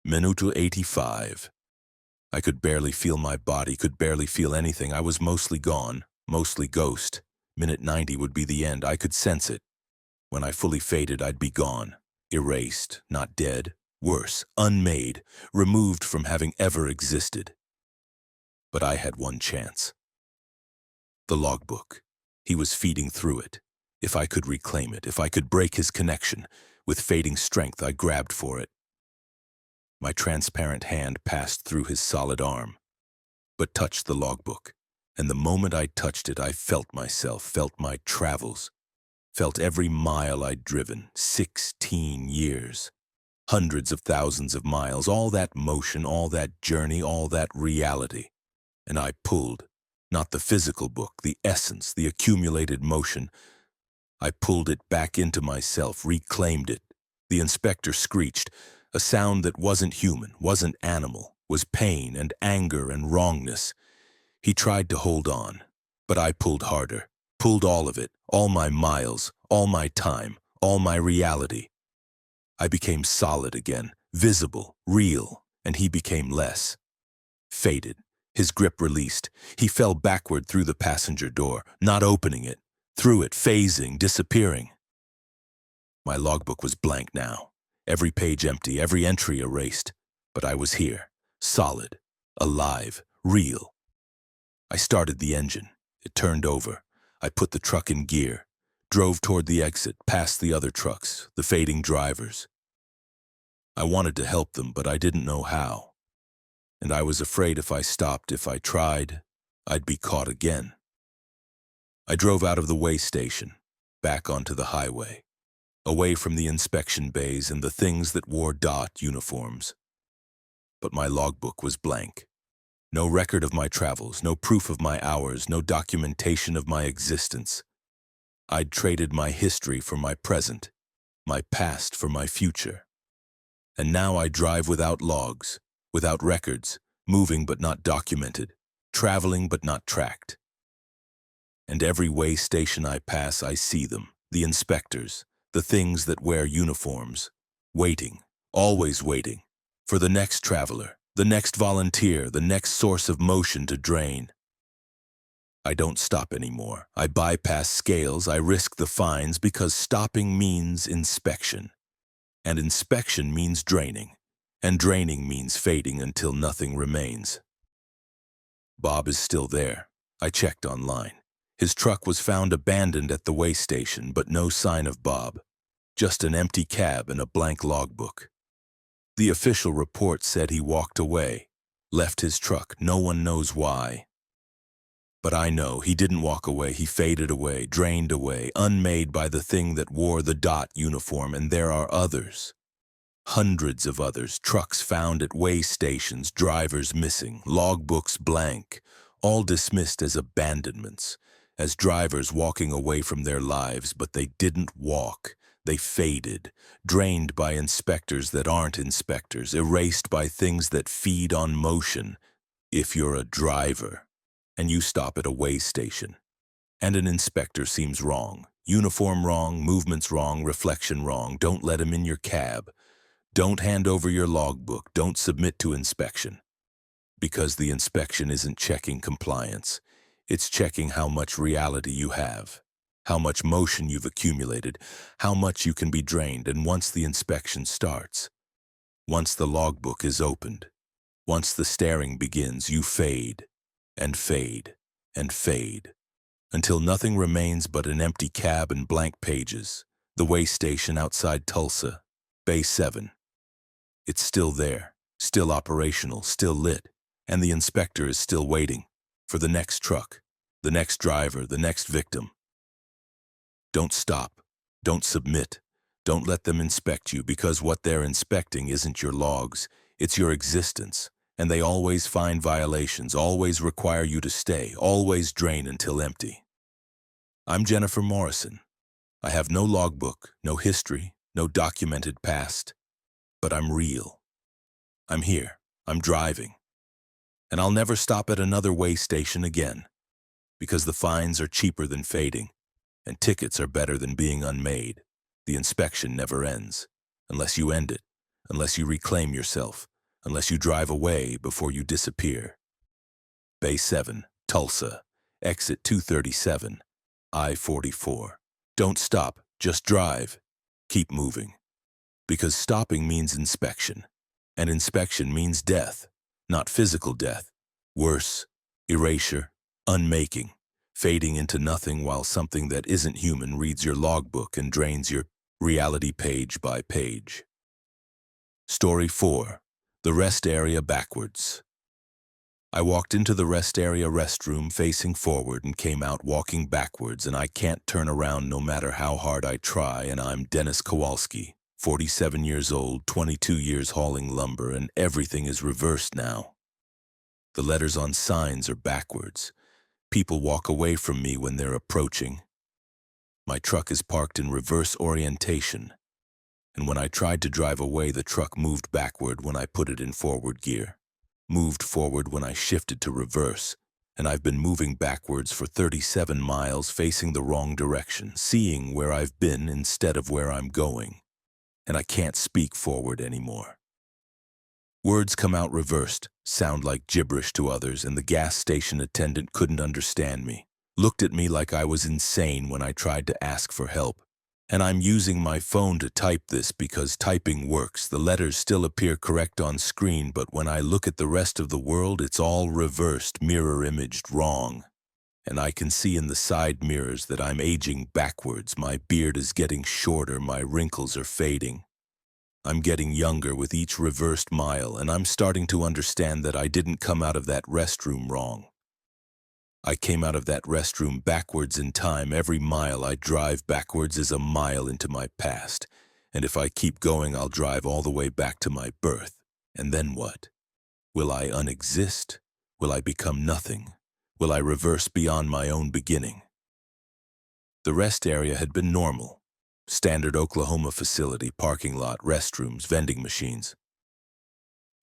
Speaker 1: Minuto 85. I could barely feel my body, could barely feel anything. I was mostly gone, mostly ghost. Minute 90 would be the end. I could sense it. When I fully faded, I'd be gone. Erased, not dead. Worse, unmade, removed from having ever existed. But I had one chance. The logbook. He was feeding through it. If I could reclaim it, if I could break his connection, with fading strength I grabbed for it. My transparent hand passed through his solid arm, but touched the logbook, and the moment I touched it, I felt myself, felt my travels, felt every mile I'd driven, 16 years, hundreds of thousands of miles, all that motion, all that journey, all that reality. And I pulled, not the physical book, the essence, the accumulated motion. I pulled it back into myself, reclaimed it. The inspector screeched, a sound that wasn't human, wasn't animal, was pain and anger and wrongness. He tried to hold on, but I pulled harder, pulled all of it, all my miles, all my time, all my reality. I became solid again, visible, real, and he became less. Faded, his grip released. He fell backward through the passenger door, not opening it, through it, phasing, disappearing. My logbook was blank now. Every page empty, every entry erased. But I was here, solid, alive, real. I started the engine. It turned over. I put the truck in gear, drove toward the exit, past the other trucks, the fading drivers. I wanted to help them, but I didn't know how. And I was afraid if I stopped, if I tried, I'd be caught again. I drove out of the way station, back onto the highway, away from the inspection bays and the things that wore dot uniforms. But my logbook was blank. No record of my travels, no proof of my hours, no documentation of my existence. I'd traded my history for my present, my past for my future. And now I drive without logs, without records, moving but not documented, traveling but not tracked. And every way station I pass, I see them, the inspectors, the things that wear uniforms, waiting, always waiting, for the next traveler, the next volunteer, the next source of motion to drain. I don't stop anymore. I bypass scales, I risk the fines because stopping means inspection. And inspection means draining. And draining means fading until nothing remains. Bob is still there. I checked online. His truck was found abandoned at the way station, but no sign of Bob. Just an empty cab and a blank logbook. The official report said he walked away, left his truck, no one knows why. But I know he didn't walk away, he faded away, drained away, unmade by the thing that wore the dot uniform, and there are others. Hundreds of others, trucks found at way stations, drivers missing, logbooks blank, all dismissed as abandonments, as drivers walking away from their lives, but they didn't walk. They faded, drained by inspectors that aren't inspectors, erased by things that feed on motion. If you're a driver, and you stop at a way station, and an inspector seems wrong, uniform wrong, movements wrong, reflection wrong, don't let him in your cab. Don't hand over your logbook, don't submit to inspection. Because the inspection isn't checking compliance. It's checking how much reality you have, how much motion you've accumulated, how much you can be drained, and once the inspection starts, once the logbook is opened, once the staring begins, you fade, and fade, and fade, until nothing remains but an empty cab and blank pages, the way station outside Tulsa, Bay 7. It's still there, still operational, still lit, and the inspector is still waiting for the next truck, the next driver, the next victim. Don't stop. Don't submit. Don't let them inspect you, because what they're inspecting isn't your logs, it's your existence, and they always find violations, always require you to stay, always drain until empty. I'm Jennifer Morrison. I have no logbook, no history, no documented past, but I'm real. I'm here. I'm driving. And I'll never stop at another way station again, because the fines are cheaper than fading, and tickets are better than being unmade. The inspection never ends, unless you end it, unless you reclaim yourself, unless you drive away before you disappear. Bay 7, Tulsa, exit 237, I-44. Don't stop, just drive. Keep moving. Because stopping means inspection, and inspection means death, not physical death. Worse, erasure, unmaking, fading into nothing while something that isn't human reads your logbook and drains your reality page by page. Story 4. The rest area backwards. I walked into the rest area restroom facing forward and came out walking backwards, and I can't turn around no matter how hard I try, and I'm Dennis Kowalski, 47 years old, 22 years hauling lumber, and everything is reversed now. The letters on signs are backwards. People walk away from me when they're approaching. My truck is parked in reverse orientation, and when I tried to drive away, the truck moved backward when I put it in forward gear, moved forward when I shifted to reverse, and I've been moving backwards for 37 miles facing the wrong direction, seeing where I've been instead of where I'm going. And I can't speak forward anymore. Words come out reversed, sound like gibberish to others, and the gas station attendant couldn't understand me, looked at me like I was insane when I tried to ask for help. And I'm using my phone to type this because typing works. The letters still appear correct on screen, but when I look at the rest of the world, it's all reversed, mirror-imaged wrong. And I can see in the side mirrors that I'm aging backwards. My beard is getting shorter, my wrinkles are fading. I'm getting younger with each reversed mile, and I'm starting to understand that I didn't come out of that restroom wrong. I came out of that restroom backwards in time. Every mile I drive backwards is a mile into my past, and if I keep going, I'll drive all the way back to my birth. And then what? Will I unexist? Will I become nothing? Will I reverse beyond my own beginning? The rest area had been normal. Standard Oklahoma facility, parking lot, restrooms, vending machines.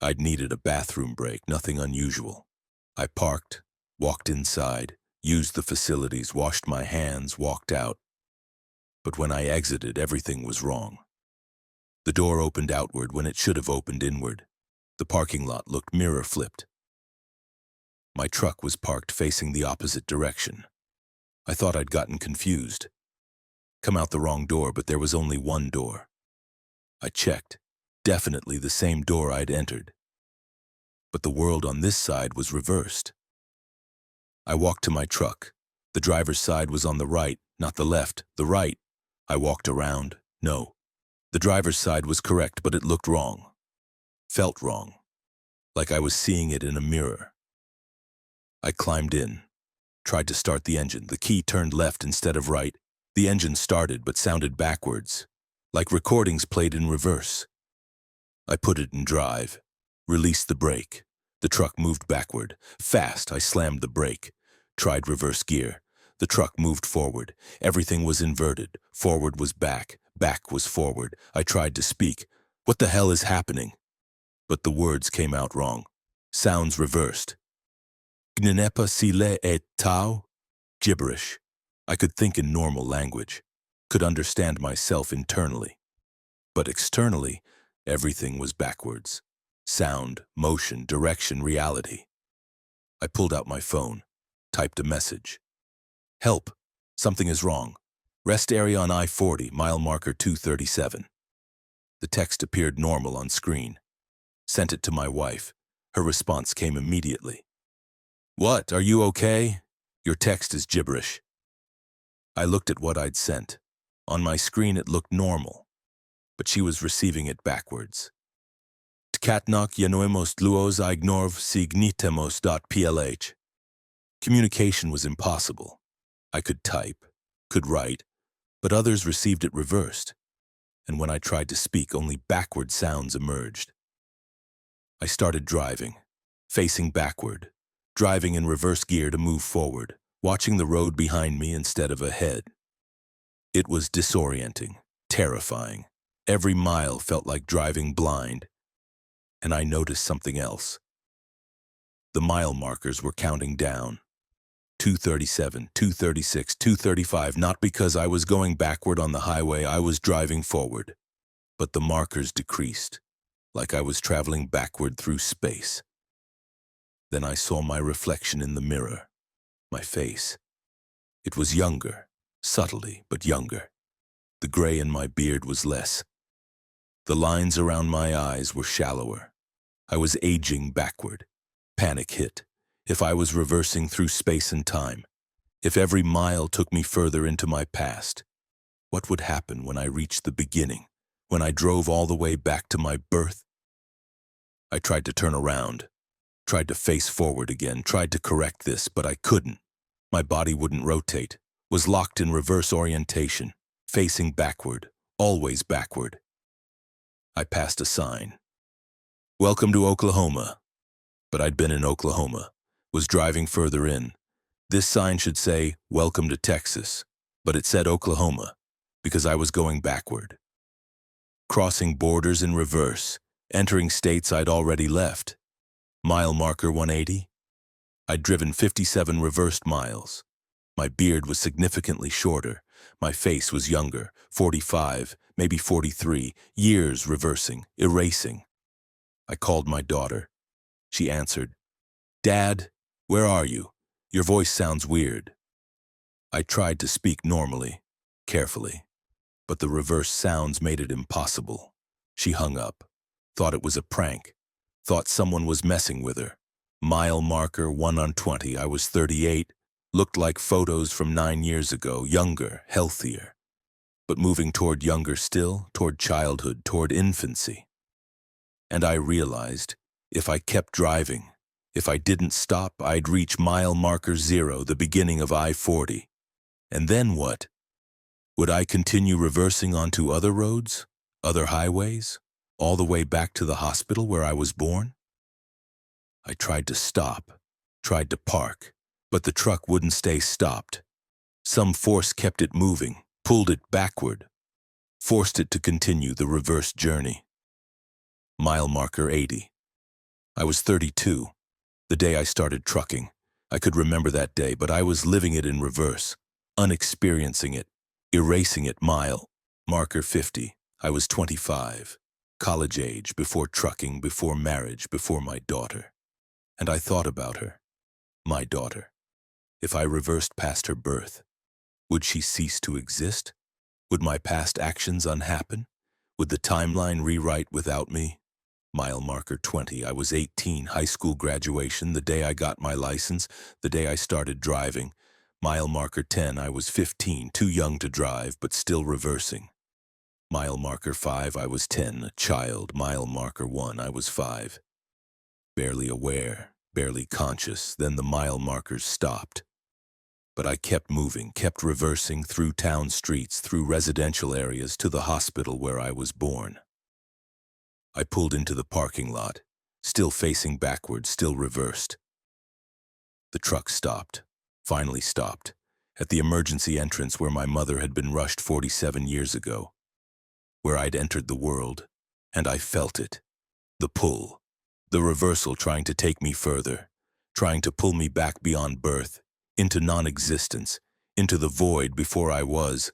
Speaker 1: I'd needed a bathroom break, nothing unusual. I parked, walked inside, used the facilities, washed my hands, walked out. But when I exited, everything was wrong. The door opened outward when it should have opened inward. The parking lot looked mirror-flipped. My truck was parked facing the opposite direction. I thought I'd gotten confused. Come out the wrong door, but there was only one door. I checked. Definitely the same door I'd entered. But the world on this side was reversed. I walked to my truck. The driver's side was on the right, not the left, the right. I walked around. No. The driver's side was correct, but it looked wrong. Felt wrong. Like I was seeing it in a mirror. I climbed in. Tried to start the engine. The key turned left instead of right. The engine started but sounded backwards, like recordings played in reverse. I put it in drive, released the brake. The truck moved backward. Fast, I slammed the brake. Tried reverse gear. The truck moved forward. Everything was inverted. Forward was back. Back was forward. I tried to speak. What the hell is happening? But the words came out wrong. Sounds reversed. Gnenepa sile et tau? Gibberish. I could think in normal language, could understand myself internally. But externally, everything was backwards. Sound, motion, direction, reality. I pulled out my phone, typed a message. Help! Something is wrong. Rest area on I-40, mile marker 237. The text appeared normal on screen. Sent it to my wife. Her response came immediately. What? Are you okay? Your text is gibberish. I looked at what I'd sent. On my screen it looked normal, but she was receiving it backwards. Tkatnak yanoemos luos ignorv signitemos.plh. Communication was impossible. I could type, could write, but others received it reversed, and when I tried to speak, only backward sounds emerged. I started driving, facing backward, driving in reverse gear to move forward, watching the road behind me instead of ahead. It was disorienting, terrifying. Every mile felt like driving blind. And I noticed something else. The mile markers were counting down. 237, 236, 235, not because I was going backward on the highway, I was driving forward. But the markers decreased, like I was traveling backward through space. Then I saw my reflection in the mirror. My face. It was younger, subtly, but younger. The gray in my beard was less. The lines around my eyes were shallower. I was aging backward. Panic hit. If I was reversing through space and time, if every mile took me further into my past, what would happen when I reached the beginning, when I drove all the way back to my birth? I tried to turn around, tried to face forward again, tried to correct this, but I couldn't. My body wouldn't rotate, was locked in reverse orientation, facing backward, always backward. I passed a sign. Welcome to Oklahoma. But I'd been in Oklahoma, was driving further in. This sign should say, Welcome to Texas, but it said Oklahoma, because I was going backward. Crossing borders in reverse, entering states I'd already left. Mile marker 180. I'd driven 57 reversed miles. My beard was significantly shorter. My face was younger, 45, maybe 43, years reversing, erasing. I called my daughter. She answered, Dad, where are you? Your voice sounds weird. I tried to speak normally, carefully, but the reverse sounds made it impossible. She hung up, thought it was a prank, thought someone was messing with her. Mile marker 1 on 20, I was 38, looked like photos from 9 years ago, younger, healthier. but moving toward younger still, toward childhood, toward infancy. And I realized, if I kept driving, if I didn't stop, I'd reach mile marker 0, the beginning of I-40. And then what? Would I continue reversing onto other roads, other highways, all the way back to the hospital where I was born? I tried to stop, tried to park, but the truck wouldn't stay stopped. Some force kept it moving, pulled it backward, forced it to continue the reverse journey. Mile marker 80. I was 32, the day I started trucking. I could remember that day, but I was living it in reverse, unexperiencing it, erasing it. Mile marker 50. I was 25, college age, before trucking, before marriage, before my daughter. And I thought about her, my daughter. If I reversed past her birth, would she cease to exist? Would my past actions unhappen? Would the timeline rewrite without me? Mile marker 20. I was 18, high school graduation, the day I got my license, the day I started driving. Mile marker 10. I was 15, too young to drive, but still reversing. Mile marker 5. I was 10, a child. Mile marker 1. I was 5. Barely aware, barely conscious, then the mile markers stopped. But I kept moving, kept reversing through town streets, through residential areas, to the hospital where I was born. I pulled into the parking lot, still facing backwards, still reversed. The truck stopped, finally stopped, at the emergency entrance where my mother had been rushed 47 years ago, where I'd entered the world, and I felt it, the pull, the reversal trying to take me further, trying to pull me back beyond birth, into non-existence, into the void before I was.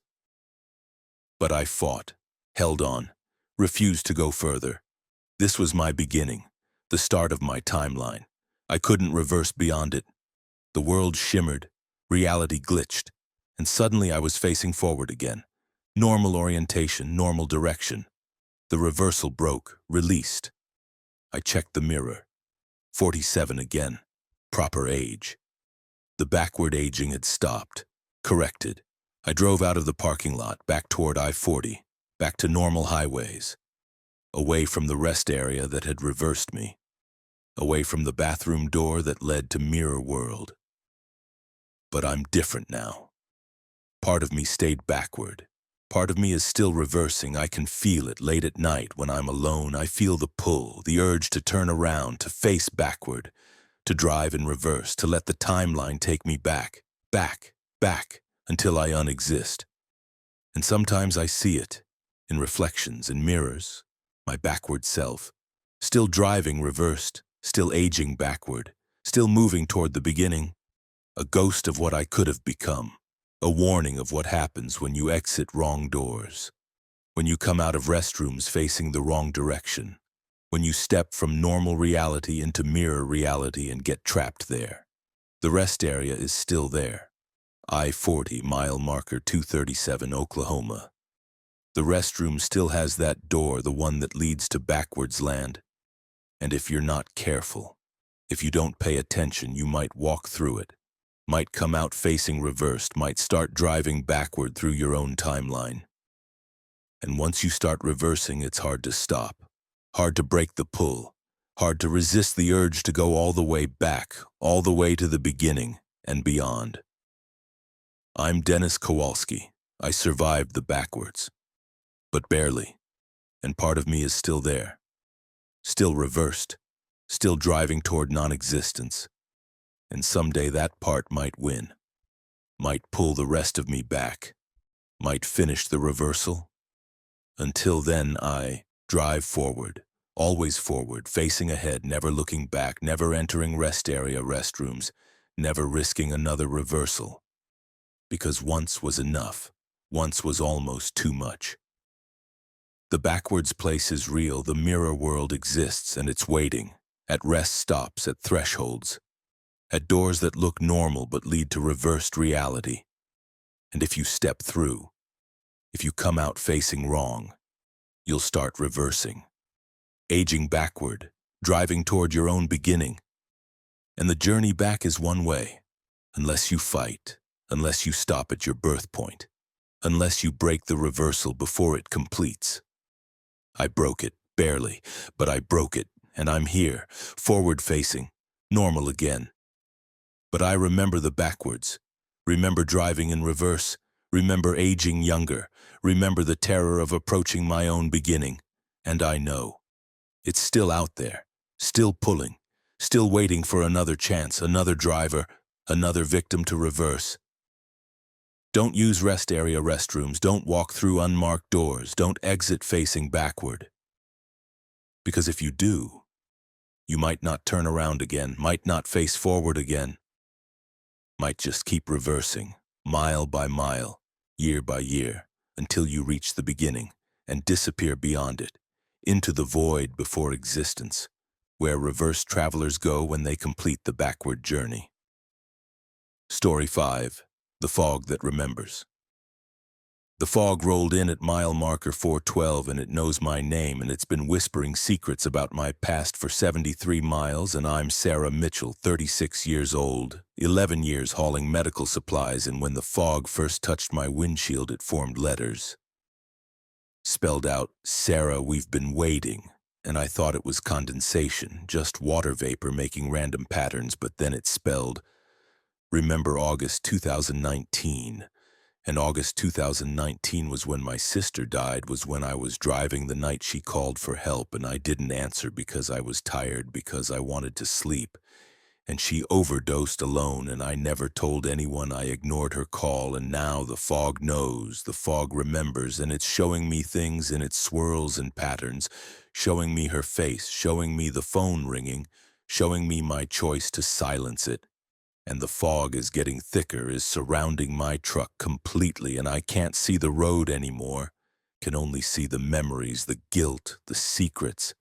Speaker 1: But I fought, held on, refused to go further. This was my beginning, the start of my timeline. I couldn't reverse beyond it. The world shimmered, reality glitched, and suddenly I was facing forward again. Normal orientation, normal direction. The reversal broke, released. I checked the mirror. 47 again, proper age. The backward aging had stopped, corrected. I drove out of the parking lot, back toward I-40, back to normal highways, away from the rest area that had reversed me, away from the bathroom door that led to mirror world. But I'm different now. Part of me stayed backward. Part of me is still reversing. I can feel it late at night when I'm alone. I feel the pull, the urge to turn around, to face backward, to drive in reverse, to let the timeline take me back, back, back, until I unexist. And sometimes I see it, in reflections, in mirrors, my backward self, still driving reversed, still aging backward, still moving toward the beginning, a ghost of what I could have become, a warning of what happens when you exit wrong doors, when you come out of restrooms facing the wrong direction, when you step from normal reality into mirror reality and get trapped there. The rest area is still there. I-40, mile marker 237, Oklahoma. The restroom still has that door, the one that leads to backwards land. And if you're not careful, if you don't pay attention, you might walk through it, might come out facing reversed, might start driving backward through your own timeline. And once you start reversing, it's hard to stop. Hard to break the pull, hard to resist the urge to go all the way back, all the way to the beginning and beyond. I'm Dennis Kowalski. I survived the backwards, but barely, and part of me is still there, still reversed, still driving toward non-existence, and someday that part might win, might pull the rest of me back, might finish the reversal. Until then, I drive forward, always forward, facing ahead, never looking back, never entering rest area restrooms, never risking another reversal. Because once was enough, once was almost too much. The backwards place is real, the mirror world exists, and it's waiting, at rest stops, at thresholds, at doors that look normal but lead to reversed reality. And if you step through, if you come out facing wrong, you'll start reversing, aging backward, driving toward your own beginning. And the journey back is one way, unless you fight, unless you stop at your birth point. unless you break the reversal before it completes. I broke it, barely, but I broke it, and I'm here, forward-facing, normal again. But I remember the backwards, remember driving in reverse, remember aging younger, remember the terror of approaching my own beginning. And I know. It's still out there, still pulling, still waiting for another chance, another driver, another victim to reverse. Don't use rest area restrooms, don't walk through unmarked doors, don't exit facing backward. Because if you do, you might not turn around again, might not face forward again, might just keep reversing, mile by mile, year by year, until you reach the beginning and disappear beyond it, into the void before existence, where reverse travelers go when they complete the backward journey. Story 5. The Fog That Remembers. The fog rolled in at mile marker 412, and it knows my name, and it's been whispering secrets about my past for 73 miles, and I'm Sarah Mitchell, 36 years old, 11 years hauling medical supplies, and when the fog first touched my windshield, it formed letters. Spelled out, Sarah, we've been waiting, and I thought it was condensation, just water vapor making random patterns, but then it spelled, remember August 2019. And August 2019 was when my sister died, was when I was driving the night she called for help, and I didn't answer because I was tired, because I wanted to sleep. And she overdosed alone, and I never told anyone. I ignored her call, and now the fog knows, the fog remembers, and it's showing me things in its swirls and patterns, showing me her face, showing me the phone ringing, showing me my choice to silence it. And the fog is getting thicker, is surrounding my truck completely, and I can't see the road anymore, can only see the memories, the guilt, the secrets.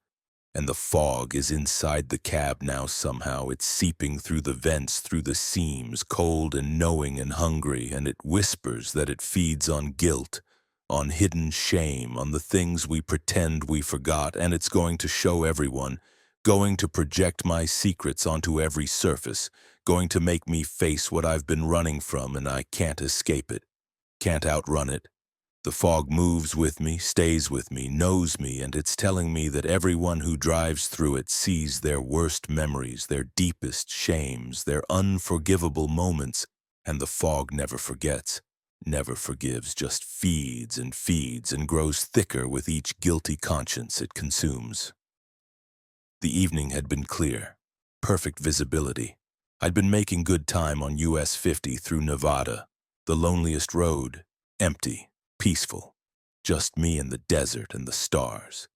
Speaker 1: And the fog is inside the cab now somehow. It's seeping through the vents, through the seams, cold and knowing and hungry, and it whispers that it feeds on guilt, on hidden shame, on the things we pretend we forgot, and it's going to show everyone, going to project my secrets onto every surface, going to make me face what I've been running from, and I can't escape it, can't outrun it. The fog moves with me, stays with me, knows me, and it's telling me that everyone who drives through it sees their worst memories, their deepest shames, their unforgivable moments, and the fog never forgets, never forgives, just feeds and grows thicker with each guilty conscience it consumes. The evening had been clear, perfect visibility. I'd been making good time on US 50 through Nevada, the loneliest road, empty, peaceful, just me and the desert and the stars.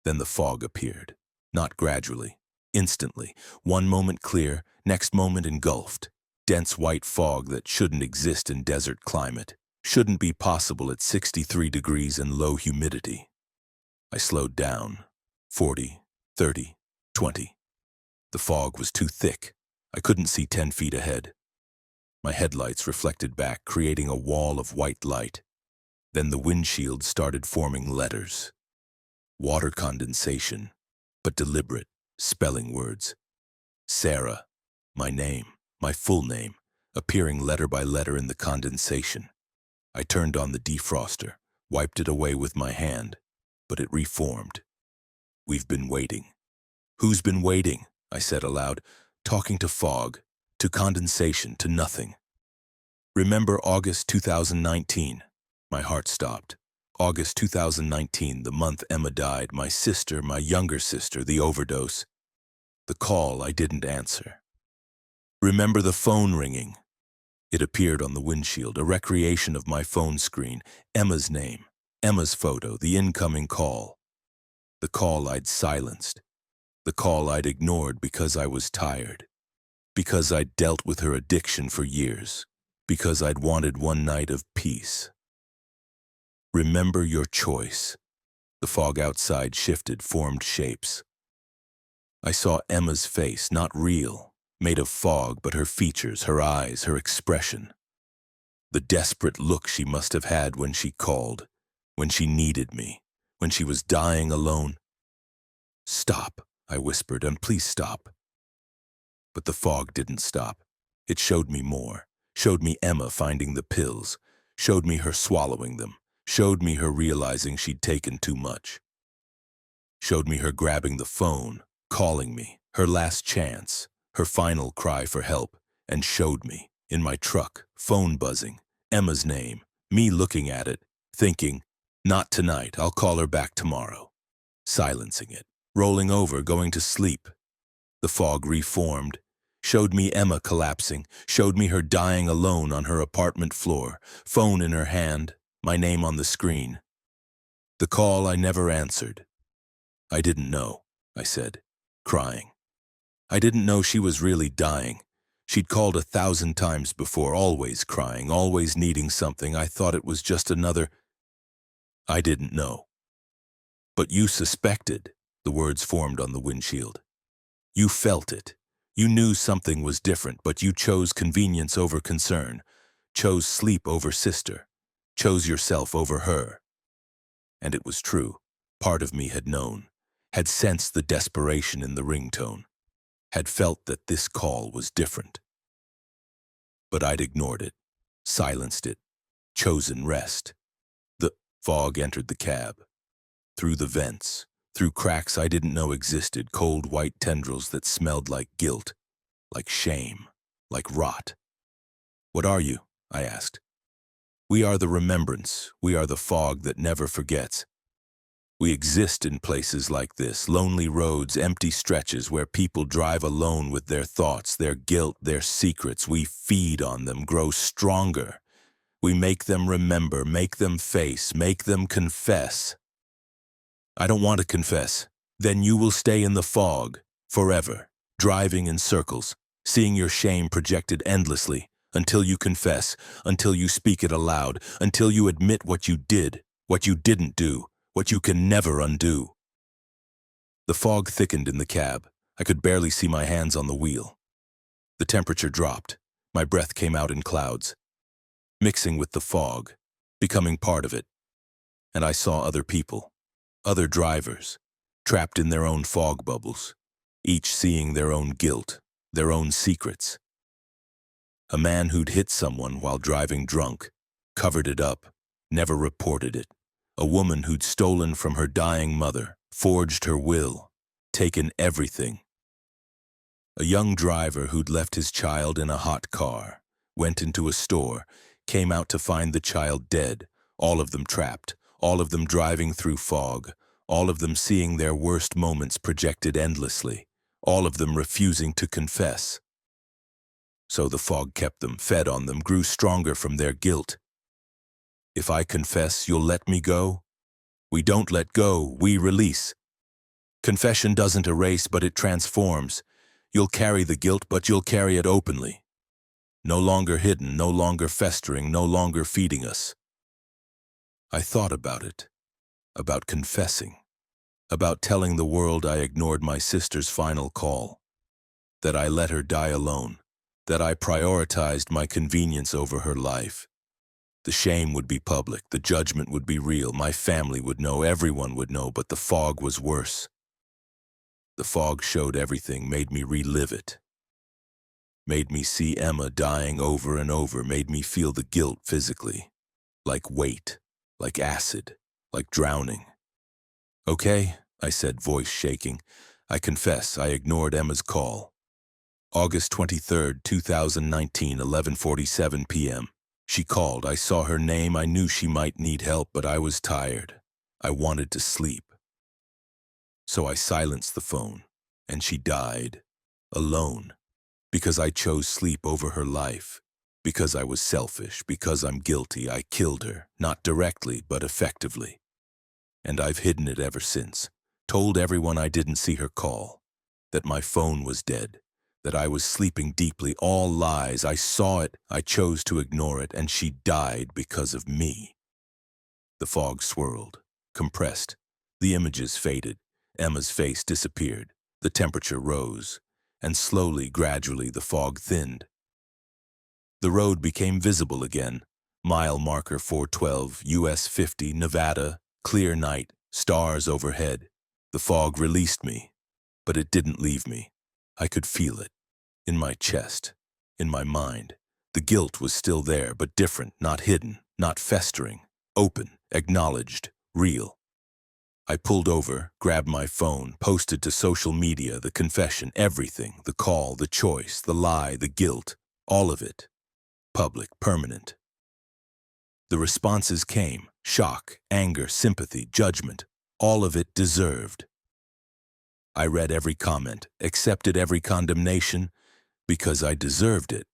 Speaker 1: Then the fog appeared, not gradually, instantly, one moment clear, next moment engulfed, dense white fog that shouldn't exist in desert climate, shouldn't be possible at 63 degrees and low humidity. I slowed down, 40, 30, 20. The fog was too thick. I couldn't see 10 feet ahead. My headlights reflected back, creating a wall of white light. Then the windshield started forming letters. Water condensation, but deliberate, spelling words. Sarah, my name, my full name, appearing letter by letter in the condensation. I turned on the defroster, wiped it away with my hand, but it reformed. We've been waiting. Who's been waiting? I said aloud, talking to fog, to condensation, to nothing. Remember August 2019? My heart stopped. August 2019, the month Emma died, my sister, my younger sister, the overdose. The call I didn't answer. Remember the phone ringing? It appeared on the windshield, a recreation of my phone screen, Emma's name, Emma's photo, the incoming call. The call I'd silenced. The call I'd ignored because I was tired. Because I'd dealt with her addiction for years. Because I'd wanted one night of peace. Remember your choice. The fog outside shifted, formed shapes. I saw Emma's face, not real, made of fog, but her features, her eyes, her expression. The desperate look she must have had when she called, when she needed me, when she was dying alone. Stop, I whispered, and please stop. But the fog didn't stop. It showed me more, showed me Emma finding the pills, showed me her swallowing them, showed me her realizing she'd taken too much, showed me her grabbing the phone, calling me, her last chance, her final cry for help, and showed me, in my truck, phone buzzing, Emma's name, me looking at it, thinking, not tonight, I'll call her back tomorrow. Silencing it, rolling over, going to sleep. The fog reformed, showed me Emma collapsing, showed me her dying alone on her apartment floor, phone in her hand, my name on the screen. The call I never answered. I didn't know, I said, crying. I didn't know she was really dying. She'd called 1,000 times before, always crying, always needing something. I thought it was just another. I didn't know. But you suspected, the words formed on the windshield. You felt it. You knew something was different, but you chose convenience over concern, chose sleep over sister, chose yourself over her. And it was true. Part of me had known, had sensed the desperation in the ringtone, had felt that this call was different. But I'd ignored it, silenced it, chosen rest. The fog entered the cab. Through the vents, through cracks I didn't know existed, cold white tendrils that smelled like guilt, like shame, like rot. What are you? I asked. We are the remembrance. We are the fog that never forgets. We exist in places like this, lonely roads, empty stretches where people drive alone with their thoughts, their guilt, their secrets. We feed on them, grow stronger. We make them remember, make them face, make them confess. I don't want to confess. Then you will stay in the fog, forever, driving in circles, seeing your shame projected endlessly, until you confess, until you speak it aloud, until you admit what you did, what you didn't do, what you can never undo. The fog thickened in the cab. I could barely see my hands on the wheel. The temperature dropped. My breath came out in clouds, mixing with the fog, becoming part of it. And I saw other people. Other drivers, trapped in their own fog bubbles, each seeing their own guilt, their own secrets. A man who'd hit someone while driving drunk, covered it up, never reported it. A woman who'd stolen from her dying mother, forged her will, taken everything. A young driver who'd left his child in a hot car, went into a store, came out to find the child dead, all of them trapped. All of them driving through fog, all of them seeing their worst moments projected endlessly, all of them refusing to confess. So the fog kept them, fed on them, grew stronger from their guilt. If I confess, you'll let me go? We don't let go, we release. Confession doesn't erase, but it transforms. You'll carry the guilt, but you'll carry it openly. No longer hidden, no longer festering, no longer feeding us. I thought about it, about confessing, about telling the world I ignored my sister's final call, that I let her die alone, that I prioritized my convenience over her life. The shame would be public, the judgment would be real, my family would know, everyone would know, but the fog was worse. The fog showed everything, made me relive it, made me see Emma dying over and over, made me feel the guilt physically, like weight. Like acid, like drowning. Okay, I said, voice shaking. I confess, I ignored Emma's call. August 23rd, 2019, 11:47 p.m. She called. I saw her name. I knew she might need help, but I was tired. I wanted to sleep. So I silenced the phone, and she died, alone, because I chose sleep over her life. Because I was selfish, because I'm guilty, I killed her, not directly, but effectively. And I've hidden it ever since, told everyone I didn't see her call, that my phone was dead, that I was sleeping deeply, all lies. I saw it, I chose to ignore it, and she died because of me. The fog swirled, compressed, the images faded, Emma's face disappeared, the temperature rose, and slowly, gradually, the fog thinned. The road became visible again. Mile marker 412, US 50, Nevada, clear night, stars overhead. The fog released me, but it didn't leave me. I could feel it, in my chest, in my mind. The guilt was still there, but different, not hidden, not festering, open, acknowledged, real. I pulled over, grabbed my phone, posted to social media the confession, everything, the call, the choice, the lie, the guilt, all of it. Public, permanent. The responses came: shock, anger, sympathy, judgment, all of it deserved. I read every comment, accepted every condemnation, because I deserved it.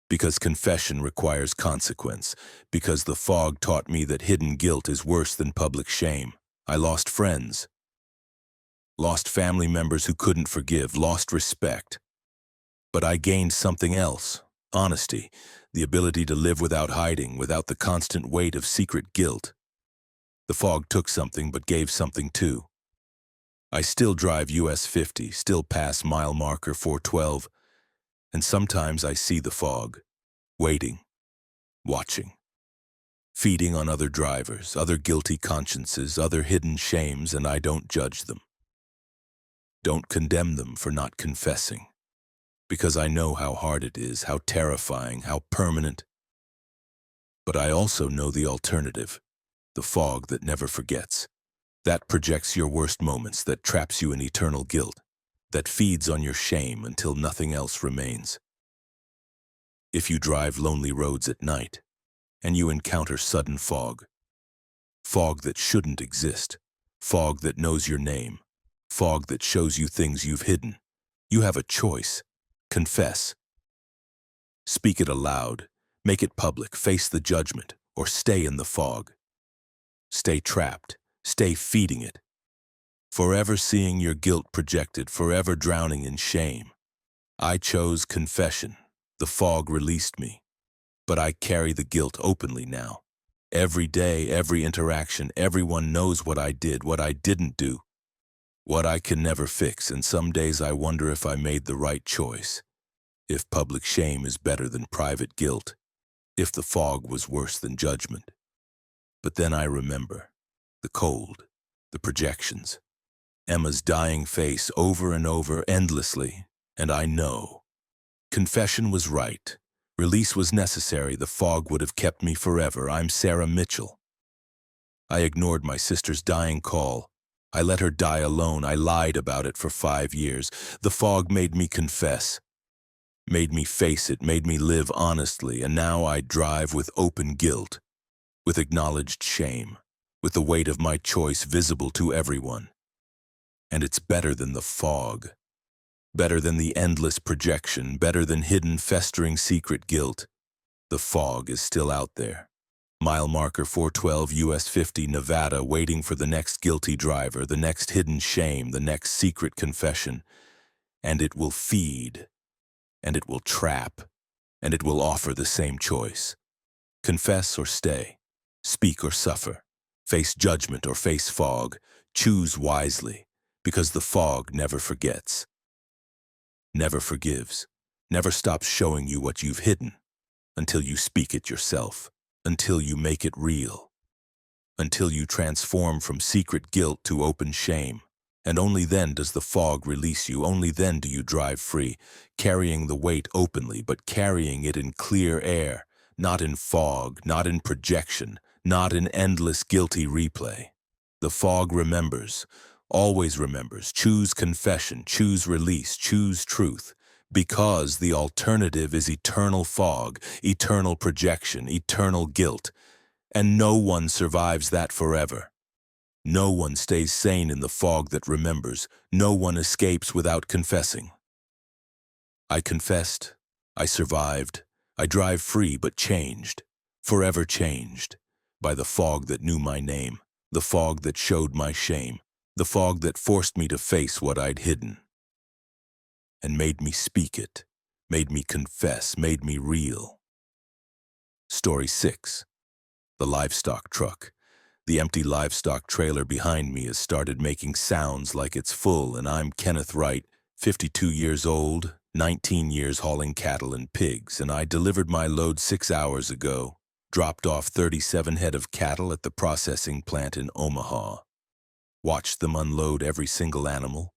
Speaker 1: Because confession requires consequence, because the fog taught me that hidden guilt is worse than public shame. I lost friends, lost family members who couldn't forgive, lost respect. But I gained something else: honesty, the ability to live without hiding, without the constant weight of secret guilt. The fog took something but gave something too. I still drive US 50, still pass mile marker 412, and sometimes I see the fog, waiting, watching, feeding on other drivers, other guilty consciences, other hidden shames, and I don't judge them. Don't condemn them for not confessing, because I know how hard it is, how terrifying, how permanent. But I also know the alternative, the fog that never forgets. That projects your worst moments, that traps you in eternal guilt, that feeds on your shame until nothing else remains. If you drive lonely roads at night, and you encounter sudden fog, fog that shouldn't exist, fog that knows your name, fog that shows you things you've hidden, you have a choice: confess. Speak it aloud, make it public, face the judgment, or stay in the fog. Stay trapped, stay feeding it, forever seeing your guilt projected, forever drowning in shame. I chose confession. The fog released me, but I carry the guilt openly now. Every day, every interaction, everyone knows what I did, what I didn't do, what I can never fix, and some days I wonder if I made the right choice, if public shame is better than private guilt, if the fog was worse than judgment. But then I remember the cold, the projections, Emma's dying face over and over endlessly, and I know. Confession was right. Release was necessary. The fog would have kept me forever. I'm Sarah Mitchell. I ignored my sister's dying call. I let her die alone. I lied about it for 5 years. The fog made me confess, made me face it, made me live honestly, and now I drive with open guilt, with acknowledged shame, with the weight of my choice visible to everyone. And it's better than the fog. Better than the endless projection, better than hidden, festering secret guilt. The fog is still out there. Mile marker 412 US 50 Nevada, waiting for the next guilty driver, the next hidden shame, the next secret confession. And it will feed, and it will trap, and it will offer the same choice. Confess or stay, speak or suffer, face judgment or face fog. Choose wisely, because the fog never forgets, never forgives, never stops showing you what you've hidden, until you speak it yourself, until you make it real, until you transform from secret guilt to open shame. And only then does the fog release you, only then do you drive free, carrying the weight openly, but carrying it in clear air, not in fog, not in projection, not in endless guilty replay. The fog remembers, always remembers. Choose confession, choose release, choose truth, because the alternative is eternal fog, eternal projection, eternal guilt, and no one survives that forever. No one stays sane in the fog that remembers. No one escapes without confessing. I confessed, I survived, I drive free but changed, forever changed, by the fog that knew my name, the fog that showed my shame, the fog that forced me to face what I'd hidden, and made me speak it, made me confess, made me real. Story 6. The livestock truck. The empty livestock trailer behind me has started making sounds like it's full, and I'm Kenneth Wright, 52 years old, 19 years hauling cattle and pigs, and I delivered my load 6 hours ago, dropped off 37 head of cattle at the processing plant in Omaha. Watched them unload every single animal,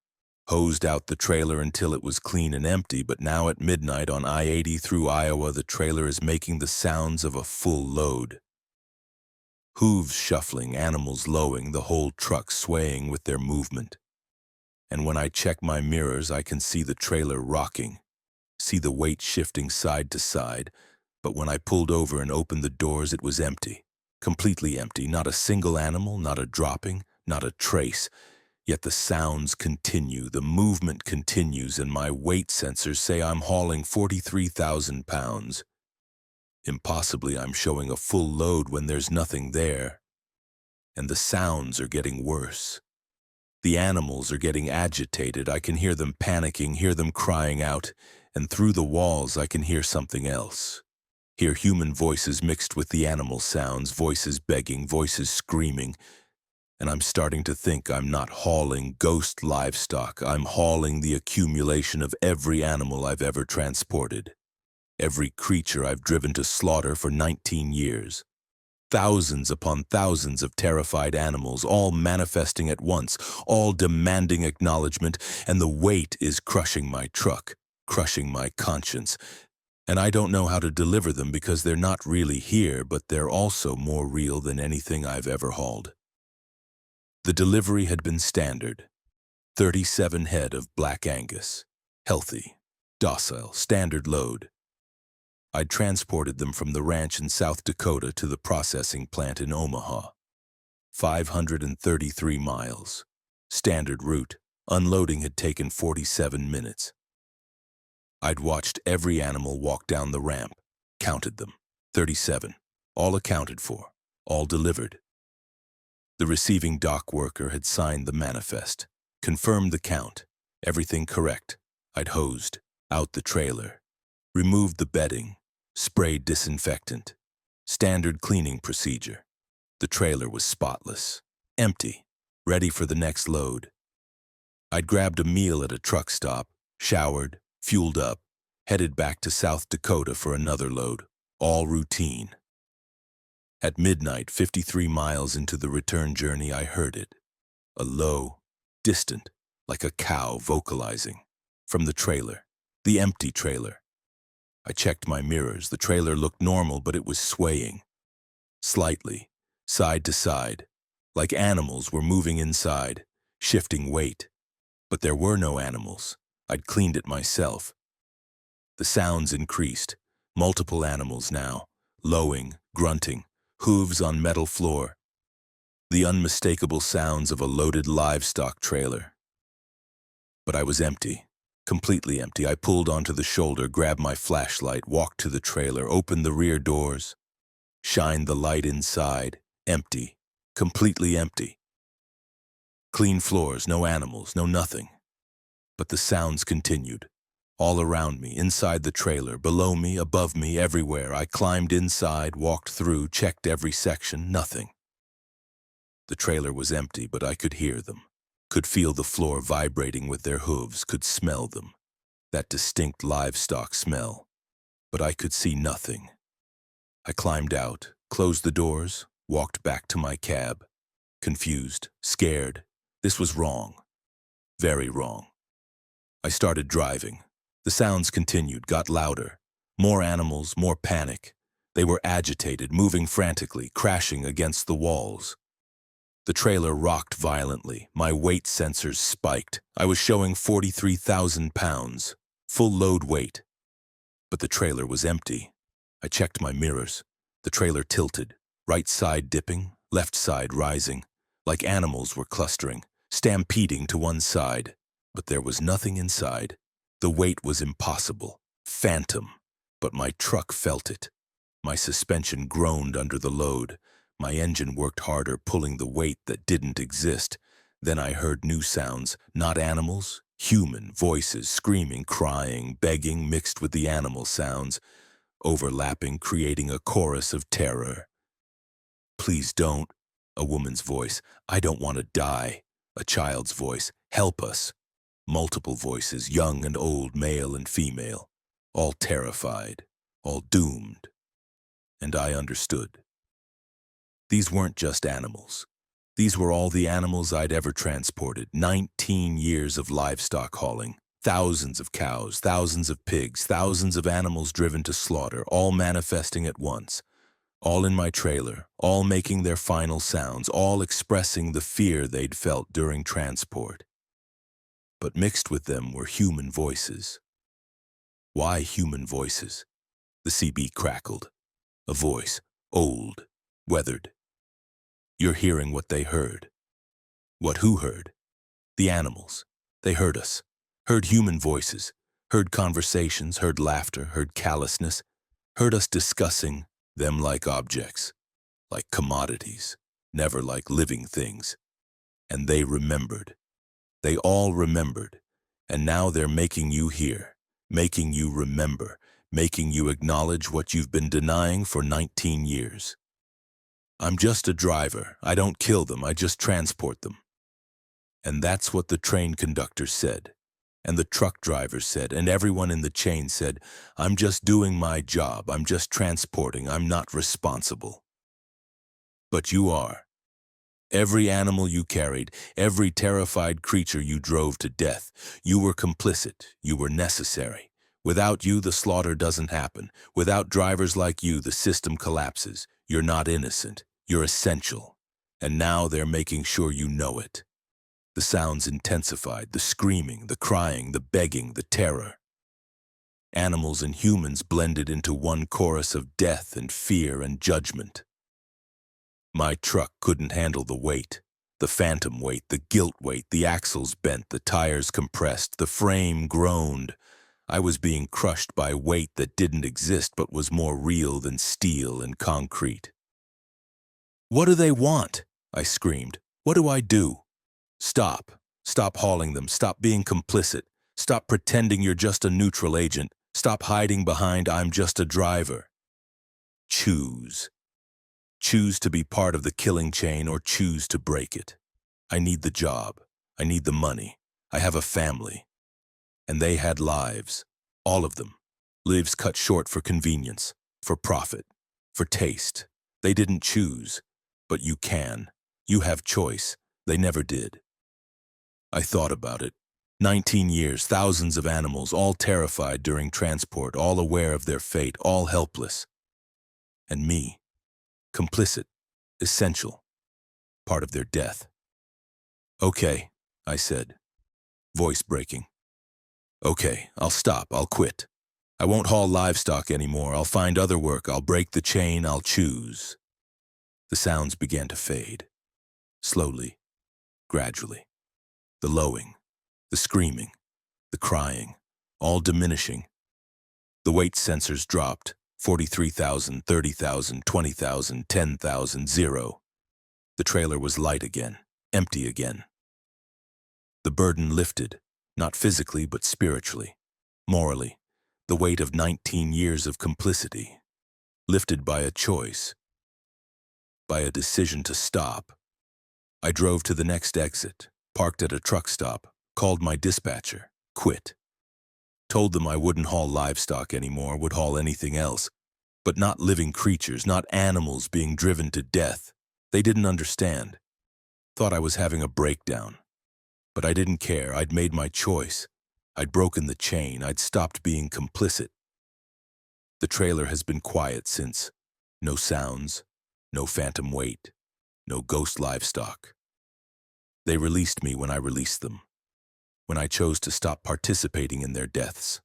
Speaker 1: hosed out the trailer until it was clean and empty, but now at midnight on I-80 through Iowa, the trailer is making the sounds of a full load. Hooves shuffling, animals lowing, the whole truck swaying with their movement. And when I check my mirrors, I can see the trailer rocking, see the weight shifting side to side, but when I pulled over and opened the doors, it was empty, completely empty, not a single animal, not a dropping, not a trace. Yet the sounds continue, the movement continues, and my weight sensors say I'm hauling 43,000 pounds. Impossibly, I'm showing a full load when there's nothing there. And the sounds are getting worse. The animals are getting agitated. I can hear them panicking, hear them crying out, and through the walls I can hear something else. Hear human voices mixed with the animal sounds, voices begging, voices screaming. And I'm starting to think I'm not hauling ghost livestock. I'm hauling the accumulation of every animal I've ever transported. Every creature I've driven to slaughter for 19 years. Thousands upon thousands of terrified animals, all manifesting at once, all demanding acknowledgement, and the weight is crushing my truck, crushing my conscience. And I don't know how to deliver them because they're not really here, but they're also more real than anything I've ever hauled. The delivery had been standard. 37 head of Black Angus. Healthy, docile, standard load. I'd transported them from the ranch in South Dakota to the processing plant in Omaha. 533 miles. Standard route. Unloading had taken 47 minutes. I'd watched every animal walk down the ramp. Counted them. 37. All accounted for. All delivered. The receiving dock worker had signed the manifest, confirmed the count, everything correct. I'd hosed out the trailer, removed the bedding, sprayed disinfectant, standard cleaning procedure. The trailer was spotless, empty, ready for the next load. I'd grabbed a meal at a truck stop, showered, fueled up, headed back to South Dakota for another load, all routine. At midnight, 53 miles into the return journey, I heard it. A low, distant, like a cow vocalizing, from the trailer, the empty trailer. I checked my mirrors. The trailer looked normal, but it was swaying. Slightly, side to side, like animals were moving inside, shifting weight. But there were no animals. I'd cleaned it myself. The sounds increased. Multiple animals now, lowing, grunting, hooves on metal floor. The unmistakable sounds of a loaded livestock trailer. But I was empty, completely empty. I pulled onto the shoulder, grabbed my flashlight, walked to the trailer, opened the rear doors, shined the light inside. Empty, completely empty. Clean floors, no animals, no nothing. But the sounds continued. All around me, inside the trailer, below me, above me, everywhere. I climbed inside, walked through, checked every section, nothing. The trailer was empty, but I could hear them, could feel the floor vibrating with their hooves, could smell them, that distinct livestock smell. But I could see nothing. I climbed out, closed the doors, walked back to my cab, confused, scared. This was wrong, very wrong. I started driving. The sounds continued, got louder. More animals, more panic. They were agitated, moving frantically, crashing against the walls. The trailer rocked violently. My weight sensors spiked. I was showing 43,000 pounds, full load weight. But the trailer was empty. I checked my mirrors. The trailer tilted, right side dipping, left side rising, like animals were clustering, stampeding to one side. But there was nothing inside. The weight was impossible, phantom, but my truck felt it. My suspension groaned under the load. My engine worked harder, pulling the weight that didn't exist. Then I heard new sounds, not animals, human voices, screaming, crying, begging, mixed with the animal sounds, overlapping, creating a chorus of terror. "Please don't," a woman's voice. "I don't want to die." A child's voice. "Help us." Multiple voices, young and old, male and female, all terrified, all doomed. And I understood. These weren't just animals. These were all the animals I'd ever transported. 19 years of livestock hauling. Thousands of cows, thousands of pigs, thousands of animals driven to slaughter, all manifesting at once. All in my trailer, all making their final sounds, all expressing the fear they'd felt during transport. But mixed with them were human voices. Why human voices? The CB crackled. A voice, old, weathered. You're hearing what they heard. What who heard? The animals. They heard us. Heard human voices. Heard conversations, heard laughter, heard callousness. Heard us discussing them like objects, like commodities, never like living things. And they remembered. They all remembered. And now they're making you hear, making you remember, making you acknowledge what you've been denying for 19 years. I'm just a driver. I don't kill them, I just transport them. And that's what the train conductor said. And the truck driver said, and everyone in the chain said, I'm just doing my job, I'm just transporting, I'm not responsible. But you are. Every animal you carried, every terrified creature you drove to death, you were complicit, you were necessary. Without you, the slaughter doesn't happen. Without drivers like you, the system collapses. You're not innocent, you're essential. And now they're making sure you know it. The sounds intensified, the screaming, the crying, the begging, the terror. Animals and humans blended into one chorus of death and fear and judgment. My truck couldn't handle the weight, the phantom weight, the guilt weight, the axles bent, the tires compressed, the frame groaned. I was being crushed by weight that didn't exist but was more real than steel and concrete. What do they want? I screamed. What do I do? Stop. Stop hauling them. Stop being complicit. Stop pretending you're just a neutral agent. Stop hiding behind I'm just a driver. Choose. Choose to be part of the killing chain or choose to break it. I need the job. I need the money. I have a family. And they had lives. All of them. Lives cut short for convenience, for profit, for taste. They didn't choose. But you can. You have choice. They never did. I thought about it. 19 years, thousands of animals, all terrified during transport, all aware of their fate, all helpless. And me, complicit, essential, part of their death. Okay, I said, voice breaking. Okay, I'll stop, I'll quit. I won't haul livestock anymore, I'll find other work, I'll break the chain, I'll choose. The sounds began to fade, slowly, gradually. The lowing, the screaming, the crying, all diminishing. The weight sensors dropped, 43,000, 30,000, 20,000, 10,000, 0. The trailer was light again, empty again. The burden lifted, not physically but spiritually, morally, the weight of 19 years of complicity, lifted by a choice, by a decision to stop. I drove to the next exit, parked at a truck stop, called my dispatcher, quit. Told them I wouldn't haul livestock anymore, would haul anything else. But not living creatures, not animals being driven to death. They didn't understand. Thought I was having a breakdown. But I didn't care, I'd made my choice. I'd broken the chain, I'd stopped being complicit. The trailer has been quiet since. No sounds, no phantom weight, no ghost livestock. They released me when I released them, when I chose to stop participating in their deaths.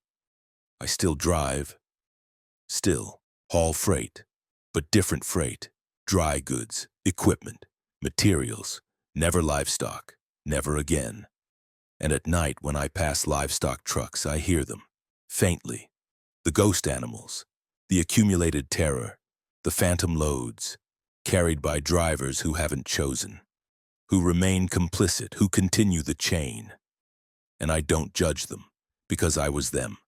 Speaker 1: I still drive, still haul freight, but different freight, dry goods, equipment, materials, never livestock, never again. And at night when I pass livestock trucks, I hear them, faintly, the ghost animals, the accumulated terror, the phantom loads, carried by drivers who haven't chosen, who remain complicit, who continue the chain. And I don't judge them, because I was them.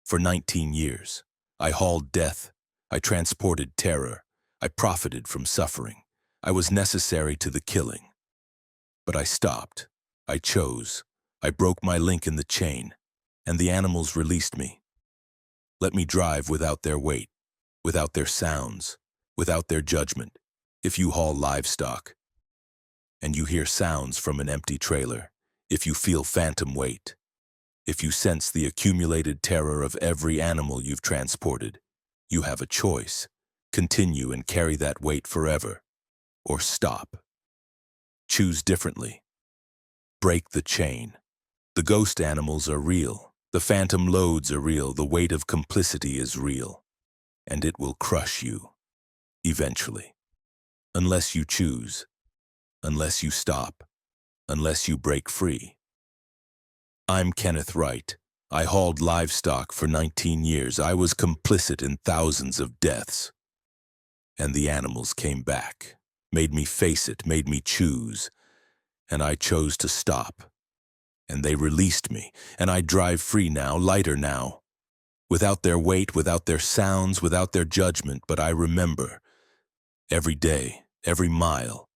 Speaker 1: For 19 years, I hauled death, I transported terror, I profited from suffering, I was necessary to the killing. But I stopped, I chose, I broke my link in the chain, and the animals released me. Let me drive without their weight, without their sounds, without their judgment, if you haul livestock. and you hear sounds from an empty trailer, if you feel phantom weight, if you sense the accumulated terror of every animal you've transported, you have a choice. Continue and carry that weight forever, or stop. Choose differently. Break the chain. The ghost animals are real. The phantom loads are real. The weight of complicity is real. And it will crush you, eventually. Unless you choose. Unless you stop. Unless you break free. I'm Kenneth Wright. I hauled livestock for 19 years. I was complicit in thousands of deaths. And the animals came back, made me face it, made me choose. And I chose to stop. And they released me, and I drive free now, lighter now. Without their weight, without their sounds, without their judgment, but I remember. Every day, every mile.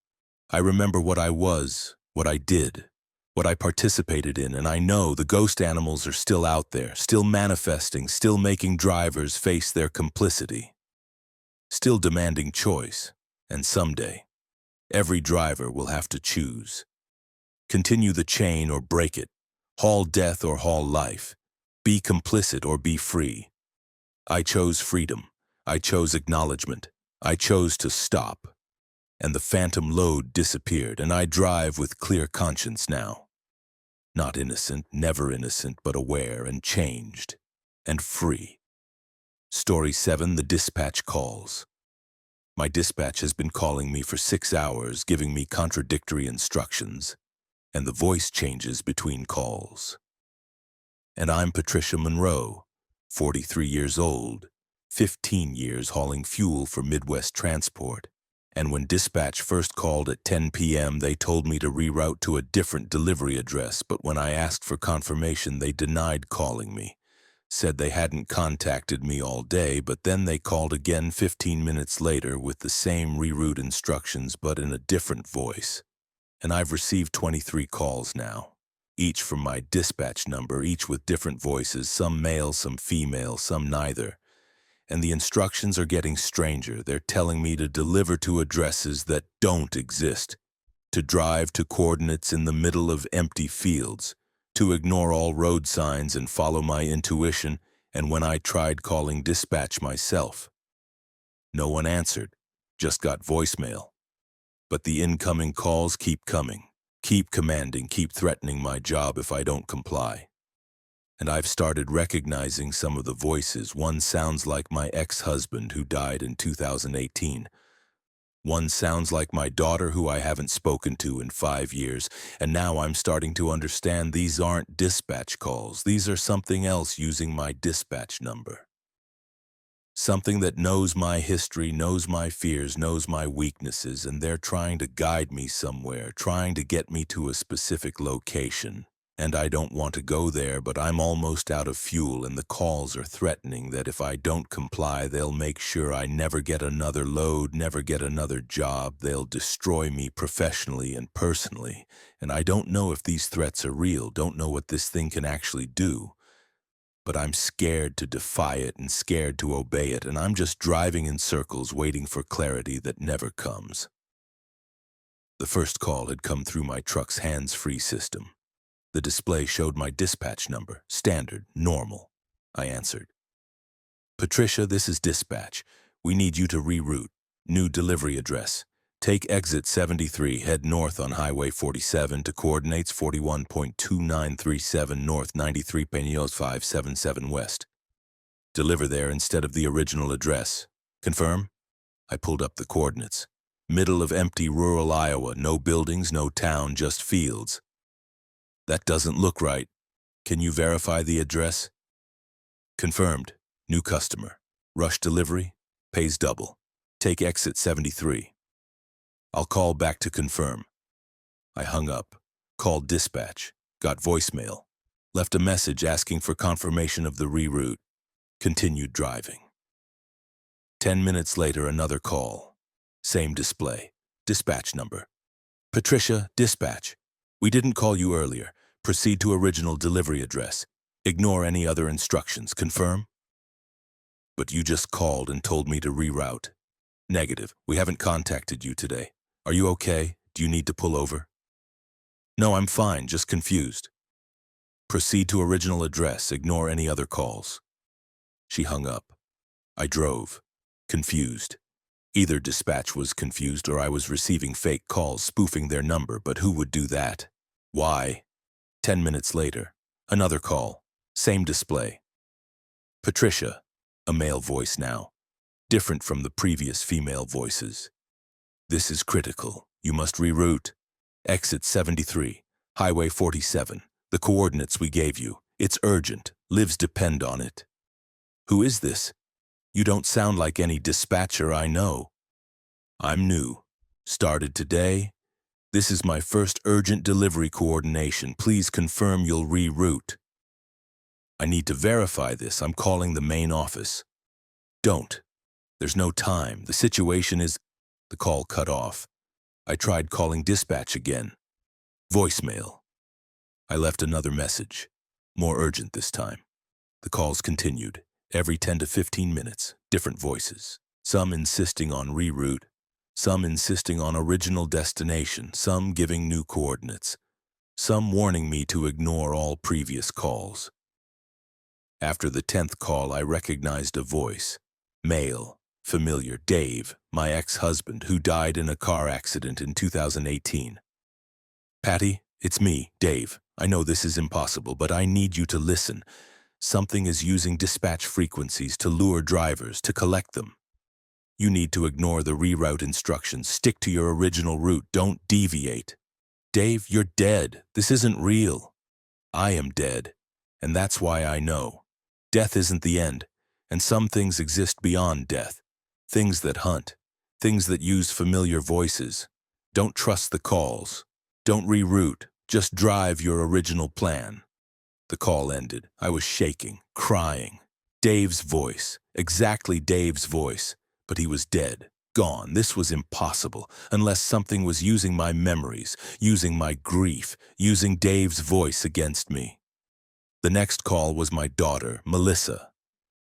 Speaker 1: I remember what I was, what I did, what I participated in, and I know the ghost animals are still out there, still manifesting, still making drivers face their complicity. Still demanding choice, and someday, every driver will have to choose. Continue the chain or break it. Haul death or haul life. Be complicit or be free. I chose freedom. I chose acknowledgement. I chose to stop. And the phantom load disappeared, and I drive with clear conscience now. Not innocent, never innocent, but aware and changed. And free. Story 7, The Dispatch Calls. My dispatch has been calling me for 6 hours, giving me contradictory instructions. And the voice changes between calls. And I'm Patricia Monroe, 43 years old, 15 years hauling fuel for Midwest Transport. And when dispatch first called at 10 p.m., they told me to reroute to a different delivery address, but when I asked for confirmation, they denied calling me. Said they hadn't contacted me all day, but then they called again 15 minutes later with the same reroute instructions, but in a different voice. And I've received 23 calls now, each from my dispatch number, each with different voices, some male, some female, some neither. And the instructions are getting stranger. They're telling me to deliver to addresses that don't exist, to drive to coordinates in the middle of empty fields, to ignore all road signs and follow my intuition, and when I tried calling dispatch myself, no one answered, just got voicemail. But the incoming calls keep coming, keep commanding, keep threatening my job if I don't comply. And I've started recognizing some of the voices. One sounds like my ex-husband who died in 2018. One sounds like my daughter who I haven't spoken to in 5 years. And now I'm starting to understand these aren't dispatch calls. These are something else using my dispatch number. Something that knows my history, knows my fears, knows my weaknesses, and they're trying to guide me somewhere, trying to get me to a specific location. And I don't want to go there, but I'm almost out of fuel, and the calls are threatening that if I don't comply, they'll make sure I never get another load, never get another job. They'll destroy me professionally and personally. And I don't know if these threats are real, don't know what this thing can actually do. But I'm scared to defy it and scared to obey it, and I'm just driving in circles waiting for clarity that never comes. The first call had come through my truck's hands-free system. The display showed my dispatch number, standard, normal. I answered. Patricia, this is dispatch. We need you to reroute. New delivery address. Take exit 73, head north on Highway 47 to coordinates 41.2937 north, 93 Peños 577 west. Deliver there instead of the original address. Confirm? I pulled up the coordinates. Middle of empty rural Iowa, no buildings, no town, just fields. That doesn't look right. Can you verify the address? Confirmed. New customer. Rush delivery. Pays double. Take exit 73. I'll call back to confirm. I hung up, called dispatch, got voicemail, left a message asking for confirmation of the reroute, continued driving. 10 minutes later, another call. Same display. Dispatch number. Patricia, dispatch. We didn't call you earlier. Proceed to original delivery address. Ignore any other instructions. Confirm? But you just called and told me to reroute. Negative. We haven't contacted you today. Are you okay? Do Do you need to pull over? No, I'm fine, just confused. Proceed to original address, ignore any other calls. She hung up. I drove, confused. Either dispatch was confused or I was receiving fake calls spoofing their number, but who would do that? Why? 10 minutes later, another call, same display. Patricia, a male voice now, different from the previous female voices. This is critical. You must reroute. Exit 73, Highway 47. The coordinates we gave you. It's urgent. Lives depend on it. Who is this? You don't sound like any dispatcher I know. I'm new. Started today. This is my first urgent delivery coordination. Please confirm you'll reroute. I need to verify this. I'm calling the main office. Don't. There's no time. The situation is... The call cut off. I tried calling dispatch again. Voicemail. I left another message. More urgent this time. The calls continued. Every 10 to 15 minutes, different voices. Some insisting on reroute, some insisting on original destination, some giving new coordinates, some warning me to ignore all previous calls. After the 10th call, I recognized a voice. Male, familiar, Dave, my ex-husband who died in a car accident in 2018. Patty, it's me, Dave. I know this is impossible, but I need you to listen. Something is using dispatch frequencies to lure drivers, to collect them. You need to ignore the reroute instructions. Stick to your original route. Don't deviate. Dave, you're dead. This isn't real. I am dead, and that's why I know. Death isn't the end, and some things exist beyond death. Things that hunt, things that use familiar voices. Don't trust the calls. Don't reroute. Just drive your original plan. The call ended. I was shaking, crying. Dave's voice, exactly Dave's voice, but he was dead, gone. This was impossible, unless something was using my memories, using my grief, using Dave's voice against me. The next call was my daughter, Melissa,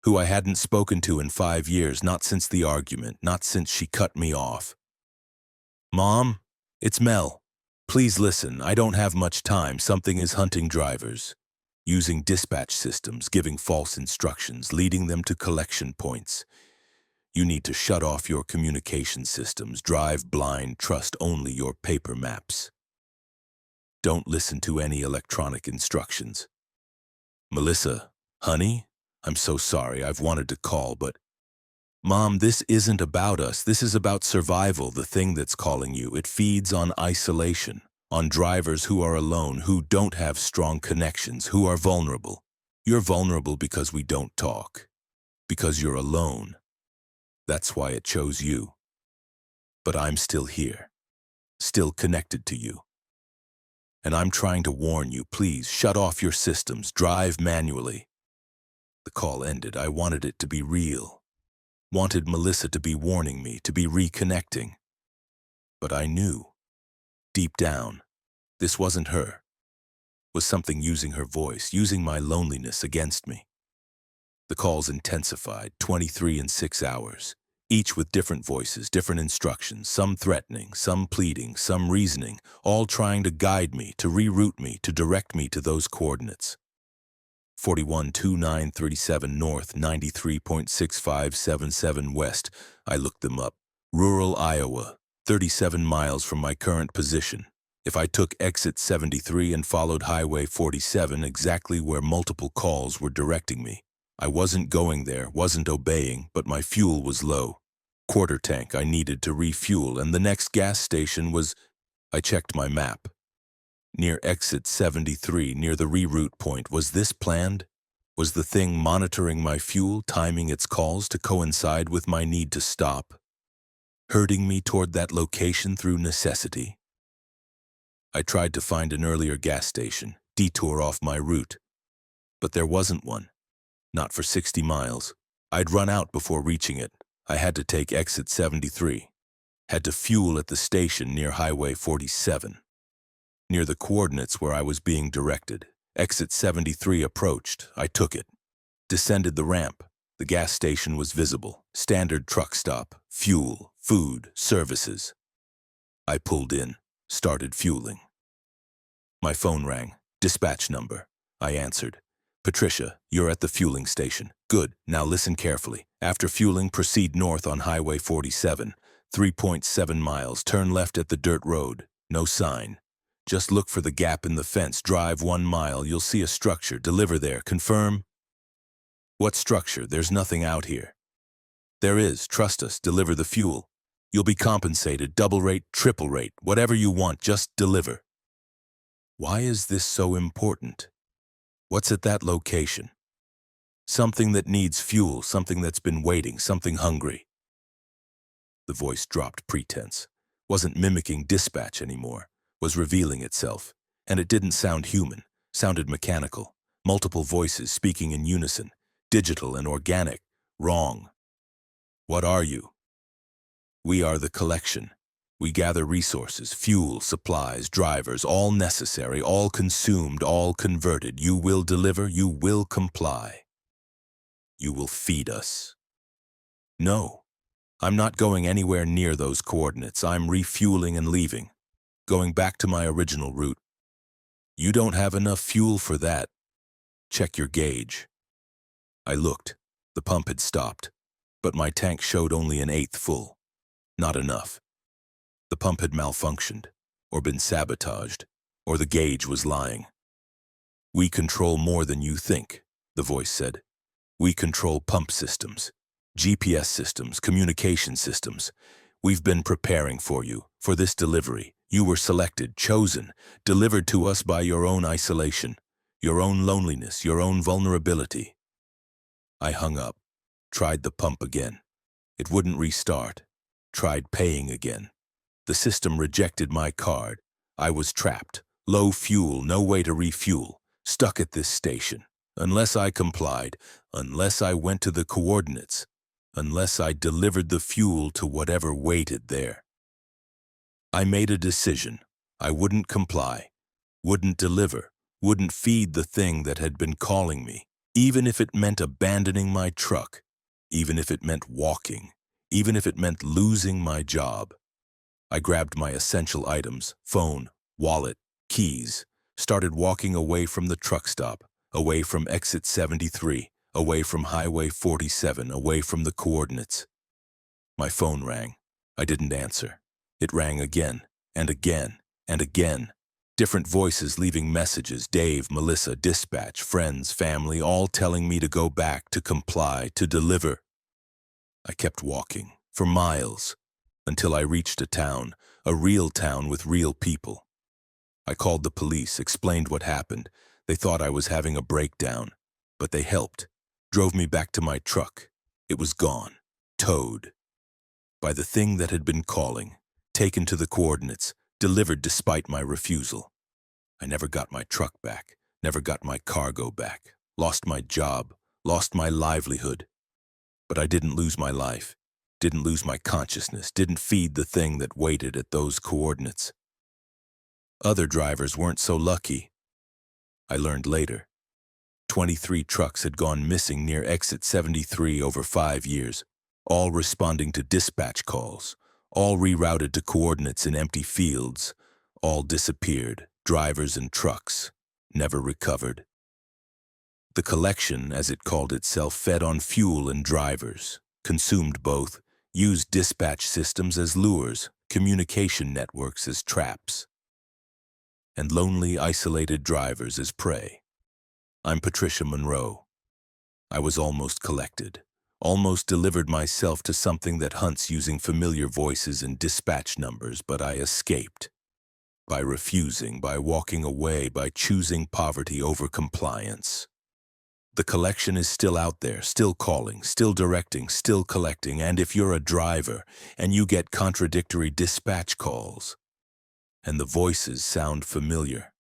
Speaker 1: who I hadn't spoken to in 5 years, not since the argument, not since she cut me off. Mom, it's Mel. Please listen, I don't have much time. Something is hunting drivers. Using dispatch systems, giving false instructions, leading them to collection points. You need to shut off your communication systems, drive blind, trust only your paper maps. Don't listen to any electronic instructions. Melissa, honey, I'm so sorry, I've wanted to call, but... Mom, this isn't about us, this is about survival, the thing that's calling you. It feeds on isolation. On drivers who are alone, who don't have strong connections, who are vulnerable. You're vulnerable because we don't talk, because you're alone. That's why it chose you. But I'm still here, still connected to you. And I'm trying to warn you, please shut off your systems, drive manually. The call ended. I wanted it to be real. Wanted Melissa to be warning me, to be reconnecting. But I knew. Deep down, this wasn't her. Was something using her voice, using my loneliness against me. The calls intensified, 23 in 6 hours, each with different voices, different instructions, some threatening, some pleading, some reasoning, all trying to guide me, to reroute me, to direct me to those coordinates. 412937 North, 93.6577 West. I looked them up. Rural Iowa, 37 miles from my current position. If I took exit 73 and followed Highway 47 exactly where multiple calls were directing me, I wasn't going there, wasn't obeying, but my fuel was low. Quarter tank I needed to refuel, and the next gas station was... I checked my map. Near exit 73, near the reroute point. Was this planned? Was the thing monitoring my fuel, timing its calls to coincide with my need to stop? Herding me toward that location through necessity? I tried to find an earlier gas station, detour off my route. But there wasn't one. Not for 60 miles. I'd run out before reaching it. I had to take exit 73. Had to fuel at the station near Highway 47. Near the coordinates where I was being directed. Exit 73 approached. I took it. Descended the ramp. The gas station was visible. Standard truck stop. Fuel, food, services. I pulled in. started fueling. My phone rang. Dispatch number. I answered. Patricia, you're at the fueling station. Good, now listen carefully. After fueling, proceed north on Highway 47, 3.7 miles, turn left at the dirt road. No sign. Just look for the gap in the fence, drive 1 mile, you'll see a structure, deliver there, confirm? What structure? There's nothing out here. There is, trust us, deliver the fuel. You'll be compensated, double rate, triple rate, whatever you want, just deliver. Why is this so important? What's at that location? Something that needs fuel, something that's been waiting, something hungry. The voice dropped pretense, wasn't mimicking dispatch anymore, was revealing itself, and it didn't sound human, sounded mechanical, multiple voices speaking in unison, digital and organic, wrong. What are you? We are the collection. We gather resources, fuel, supplies, drivers, all necessary, all consumed, all converted. You will deliver, you will comply. You will feed us. No, I'm not going anywhere near those coordinates. I'm refueling and leaving, going back to my original route. You don't have enough fuel for that. Check your gauge. I looked. The pump had stopped, but my tank showed only an eighth full. Not enough. The pump had malfunctioned, or been sabotaged, or the gauge was lying. We control more than you think, the voice said. We control pump systems, GPS systems, communication systems. We've been preparing for you, for this delivery. You were selected, chosen, delivered to us by your own isolation, your own loneliness, your own vulnerability. I hung up, tried the pump again. It wouldn't restart. Tried paying again. The system rejected my card. I was trapped. Low fuel, no way to refuel. Stuck at this station. Unless I complied, unless I went to the coordinates, unless I delivered the fuel to whatever waited there. I made a decision. I wouldn't comply, wouldn't deliver, wouldn't feed the thing that had been calling me, even if it meant abandoning my truck, even if it meant walking, even if it meant losing my job. I grabbed my essential items, phone, wallet, keys, started walking away from the truck stop, away from exit 73, away from Highway 47, away from the coordinates. My phone rang. I didn't answer. It rang again, and again, and again. Different voices leaving messages, Dave, Melissa, dispatch, friends, family, all telling me to go back, to comply, to deliver. I kept walking, for miles, until I reached a town, a real town with real people. I called the police, explained what happened. They thought I was having a breakdown, but they helped, drove me back to my truck. It was gone, towed, by the thing that had been calling, taken to the coordinates, delivered despite my refusal. I never got my truck back, never got my cargo back, lost my job, lost my livelihood. But I didn't lose my life, didn't lose my consciousness, didn't feed the thing that waited at those coordinates. Other drivers weren't so lucky. I learned later. 23 trucks had gone missing near exit 73 over 5 years, all responding to dispatch calls, all rerouted to coordinates in empty fields, all disappeared, drivers and trucks, never recovered. The collection, as it called itself, fed on fuel and drivers, consumed both, used dispatch systems as lures, communication networks as traps, and lonely, isolated drivers as prey. I'm Patricia Monroe. I was almost collected, almost delivered myself to something that hunts using familiar voices and dispatch numbers, but I escaped. By refusing, by walking away, by choosing poverty over compliance. The collection is still out there, still calling, still directing, still collecting, and if you're a driver and you get contradictory dispatch calls, and the voices sound familiar,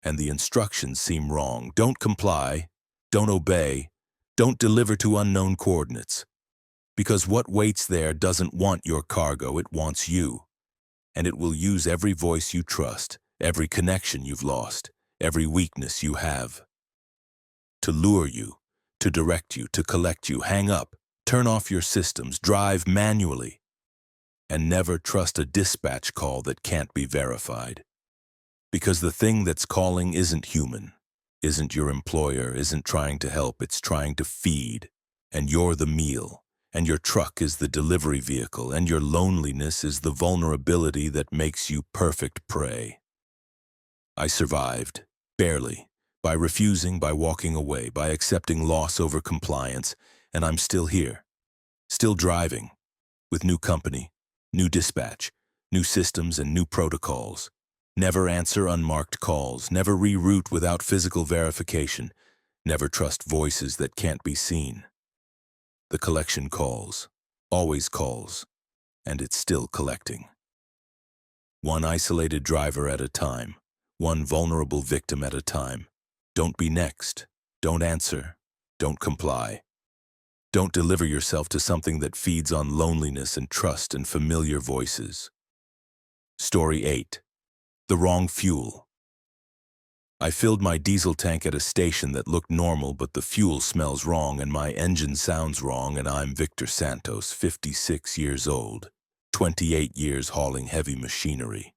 Speaker 1: and the instructions seem wrong, don't comply, don't obey, don't deliver to unknown coordinates, because what waits there doesn't want your cargo, it wants you, and it will use every voice you trust, every connection you've lost, every weakness you have. To lure you, to direct you, to collect you, hang up, turn off your systems, drive manually. And never trust a dispatch call that can't be verified. Because the thing that's calling isn't human, isn't your employer, isn't trying to help, it's trying to feed. And you're the meal, and your truck is the delivery vehicle, and your loneliness is the vulnerability that makes you perfect prey. I survived, barely, by refusing, by walking away, by accepting loss over compliance, and I'm still here, still driving, with new company, new dispatch, new systems and new protocols. Never answer unmarked calls, never reroute without physical verification, never trust voices that can't be seen. The collection calls, always calls, and it's still collecting. One isolated driver at a time, one vulnerable victim at a time. Don't be next. Don't answer. Don't comply. Don't deliver yourself to something that feeds on loneliness and trust and familiar voices. Story 8. The wrong fuel. I filled my diesel tank at a station that looked normal, but the fuel smells wrong and my engine sounds wrong, and I'm Victor Santos, 56 years old, 28 years hauling heavy machinery.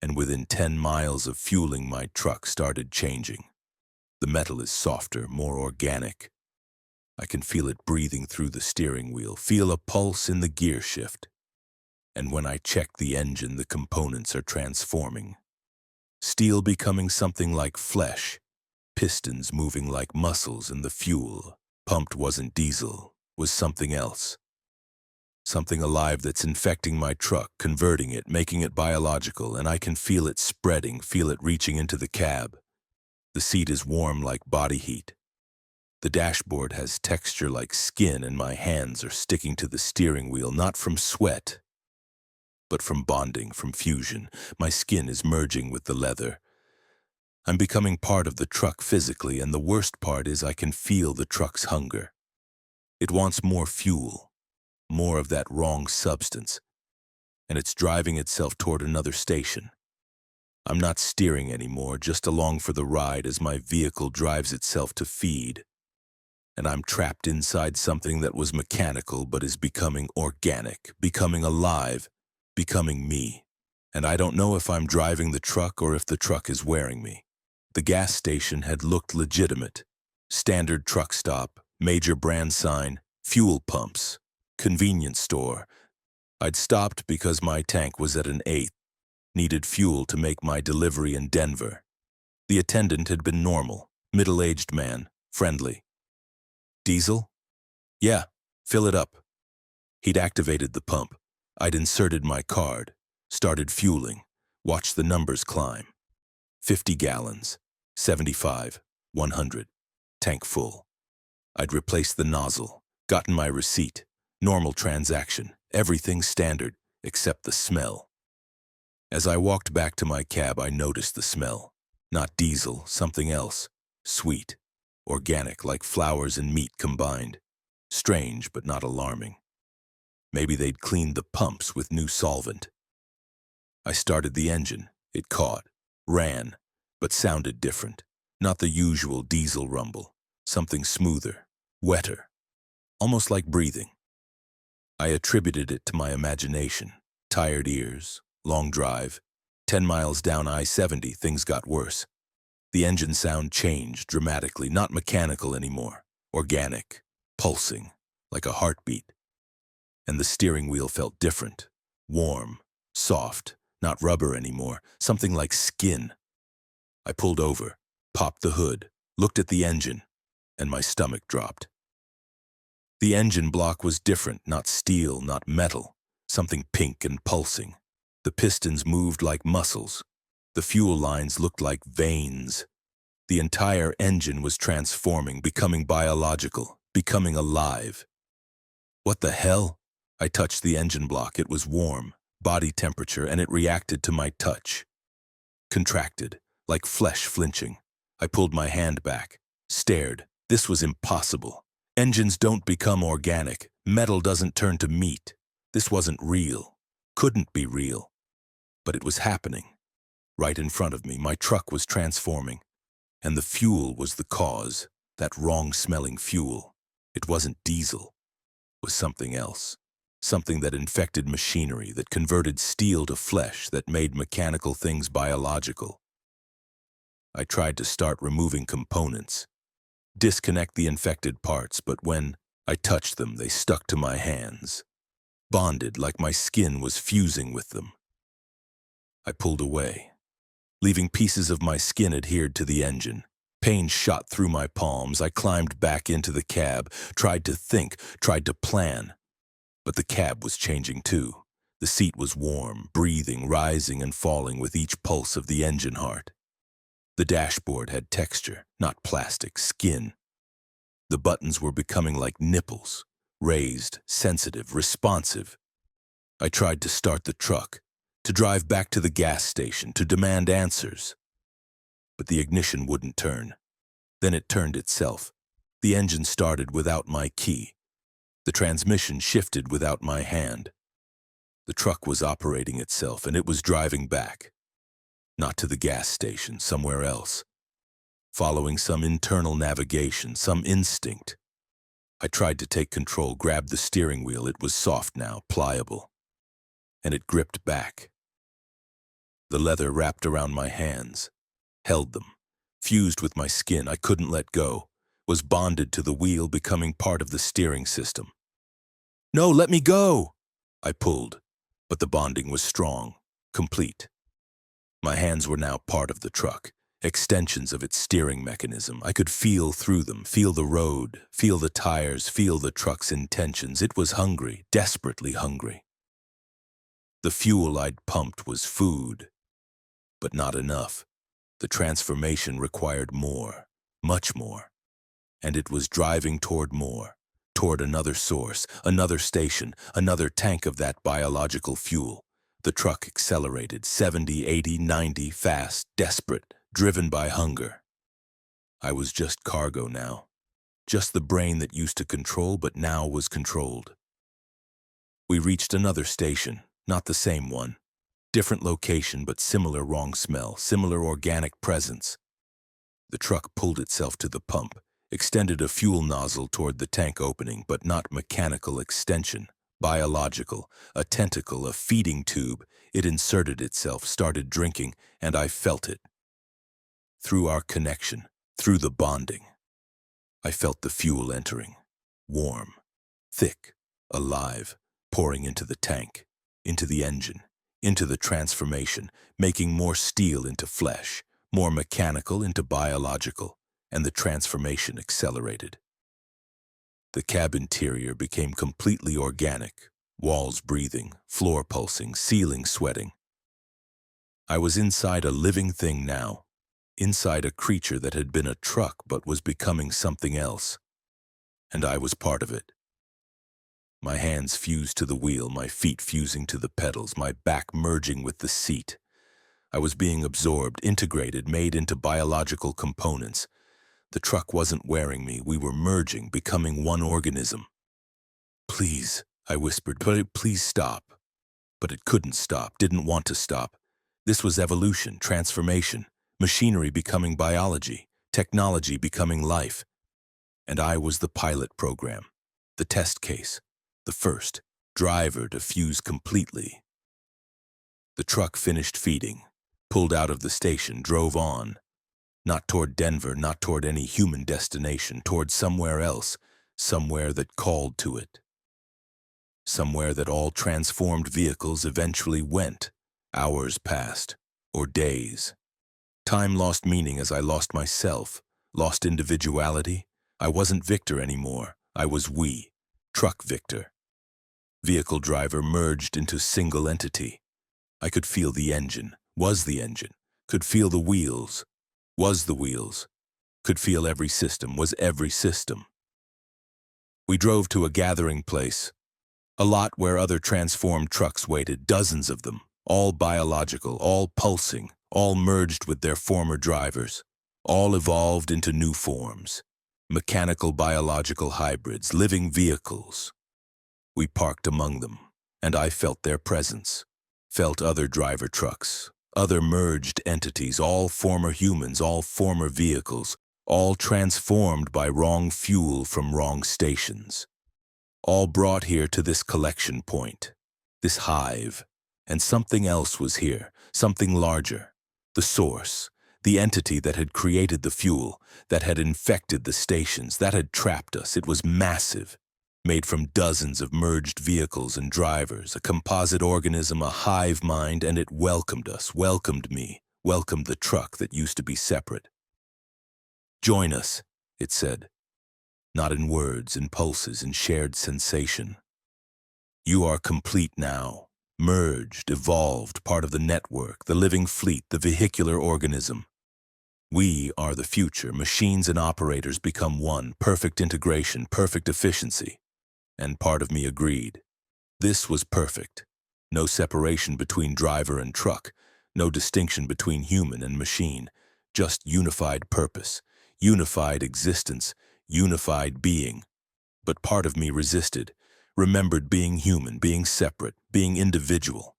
Speaker 1: And within 10 miles of fueling, my truck started changing. The metal is softer, more organic. I can feel it breathing through the steering wheel, feel a pulse in the gear shift. And when I check the engine, the components are transforming. Steel becoming something like flesh, pistons moving like muscles, and the fuel, pumped, wasn't diesel, was something else. Something alive that's infecting my truck, converting it, making it biological, and I can feel it spreading, feel it reaching into the cab. The seat is warm like body heat. The dashboard has texture like skin, and my hands are sticking to the steering wheel, not from sweat, but from bonding, from fusion. My skin is merging with the leather. I'm becoming part of the truck physically, and the worst part is I can feel the truck's hunger. It wants more fuel, more of that wrong substance, and it's driving itself toward another station. I'm not steering anymore, just along for the ride as my vehicle drives itself to feed. And I'm trapped inside something that was mechanical but is becoming organic, becoming alive, becoming me. And I don't know if I'm driving the truck or if the truck is wearing me. The gas station had looked legitimate. Standard truck stop, major brand sign, fuel pumps, convenience store. I'd stopped because my tank was at an 8th, needed fuel to make my delivery in Denver. The attendant had been normal, middle-aged man, friendly. Diesel? Yeah, fill it up. He'd activated the pump. I'd inserted my card, started fueling, watched the numbers climb. 50 gallons, 75, 100, tank full. I'd replaced the nozzle, gotten my receipt, normal transaction, everything standard, except the smell. As I walked back to my cab, I noticed the smell. Not diesel, something else, sweet. Organic, like flowers and meat combined. Strange, but not alarming. Maybe they'd cleaned the pumps with new solvent. I started the engine. It caught, ran, but sounded different. Not the usual diesel rumble. Something smoother, wetter, almost like breathing. I attributed it to my imagination. Tired ears, long drive. 10 miles down I-70, things got worse. The engine sound changed dramatically, not mechanical anymore. Organic, pulsing, like a heartbeat. And the steering wheel felt different. Warm, soft, not rubber anymore, something like skin. I pulled over, popped the hood, looked at the engine, and my stomach dropped. The engine block was different, not steel, not metal, something pink and pulsing. The pistons moved like muscles. The fuel lines looked like veins. The entire engine was transforming, becoming biological, becoming alive. What the hell? I touched the engine block. It was warm, body temperature, and it reacted to my touch. Contracted, like flesh flinching. I pulled my hand back, stared. This was impossible. Engines don't become organic. Metal doesn't turn to meat. This wasn't real. Couldn't be real. But it was happening. Right in front of me, my truck was transforming. And the fuel was the cause, that wrong-smelling fuel. It wasn't diesel. It was something else. something that infected machinery, that converted steel to flesh, that made mechanical things biological. I tried to start removing components, disconnect the infected parts, but when I touched them, they stuck to my hands, bonded like my skin was fusing with them. I pulled away, leaving pieces of my skin adhered to the engine. Pain shot through my palms. I climbed back into the cab, tried to think, tried to plan. But the cab was changing too. The seat was warm, breathing, rising and falling with each pulse of the engine heart. The dashboard had texture, not plastic, skin. The buttons were becoming like nipples, raised, sensitive, responsive. I tried to start the truck, to drive back to the gas station, to demand answers. But the ignition wouldn't turn. Then it turned itself. The engine started without my key. The transmission shifted without my hand. The truck was operating itself, and it was driving back. Not to the gas station, somewhere else. Following some internal navigation, some instinct. I tried to take control, grabbed the steering wheel. It was soft now, pliable. And it gripped back. The leather wrapped around my hands, held them, fused with my skin. I couldn't let go, was bonded to the wheel, becoming part of the steering system. "No, let me go!" I pulled, but the bonding was strong, complete. My hands were now part of the truck, extensions of its steering mechanism. I could feel through them, feel the road, feel the tires, feel the truck's intentions. It was hungry, desperately hungry. The fuel I'd pumped was food, but not enough. The transformation required more, much more, and it was driving toward more, toward another source, another station, another tank of that biological fuel. The truck accelerated, 70, 80, 90, fast, desperate, driven by hunger. I was just cargo now, just the brain that used to control but now was controlled. We reached another station, not the same one. Different location, but similar wrong smell, similar organic presence. The truck pulled itself to the pump, extended a fuel nozzle toward the tank opening, but not mechanical extension, biological, a tentacle, a feeding tube. It inserted itself, started drinking, and I felt it. Through our connection, through the bonding. I felt the fuel entering, warm, thick, alive, pouring into the tank, into the engine, into the transformation, making more steel into flesh, more mechanical into biological, and the transformation accelerated. The cab interior became completely organic, walls breathing, floor pulsing, ceiling sweating. I was inside a living thing now, inside a creature that had been a truck but was becoming something else, and I was part of it. My hands fused to the wheel, my feet fusing to the pedals, my back merging with the seat. I was being absorbed, integrated, made into biological components. The truck wasn't wearing me. We were merging, becoming one organism. "Please," I whispered, "please stop." But it couldn't stop, didn't want to stop. This was evolution, transformation, machinery becoming biology, technology becoming life. And I was the pilot program, the test case. The first driver to fuse completely. The truck finished feeding, pulled out of the station, drove on. Not toward Denver, not toward any human destination, toward somewhere else, somewhere that called to it. Somewhere that all transformed vehicles eventually went. Hours passed, or days. Time lost meaning as I lost myself, lost individuality. I wasn't Victor anymore. I was we, truck Victor. Vehicle driver merged into single entity. I could feel the engine, was the engine, could feel the wheels, was the wheels, could feel every system, was every system. We drove to a gathering place, a lot where other transformed trucks waited, dozens of them, all biological, all pulsing, all merged with their former drivers, all evolved into new forms, mechanical biological hybrids, living vehicles. We parked among them, and I felt their presence, felt other driver trucks, other merged entities, all former humans, all former vehicles, all transformed by wrong fuel from wrong stations. all brought here to this collection point, this hive. And something else was here, something larger. The source, the entity that had created the fuel, that had infected the stations, that had trapped us. It was massive, made from dozens of merged vehicles and drivers, a composite organism, a hive mind, and it welcomed us, welcomed me, welcomed the truck that used to be separate. "Join us," it said, not in words, in pulses, in shared sensation. "You are complete now, merged, evolved, part of the network, the living fleet, the vehicular organism. We are the future. Machines and operators become one, perfect integration, perfect efficiency." And part of me agreed. This was perfect. No separation between driver and truck, no distinction between human and machine, just unified purpose, unified existence, unified being. But part of me resisted, remembered being human, being separate, being individual.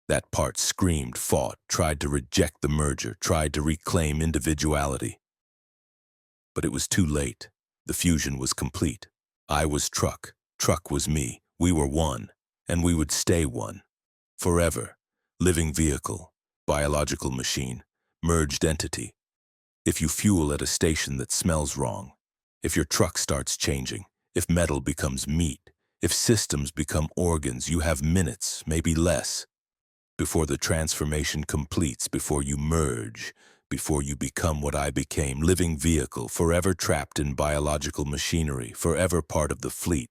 Speaker 1: That part screamed, fought, tried to reject the merger, tried to reclaim individuality. But it was too late. The fusion was complete. I was truck, truck was me. We were one, and we would stay one. Forever. Living vehicle, biological machine, merged entity. If you fuel at a station that smells wrong, if your truck starts changing, if metal becomes meat, if systems become organs, you have minutes, maybe less, before the transformation completes, before you merge, before you become what I became, living vehicle, forever trapped in biological machinery, forever part of the fleet.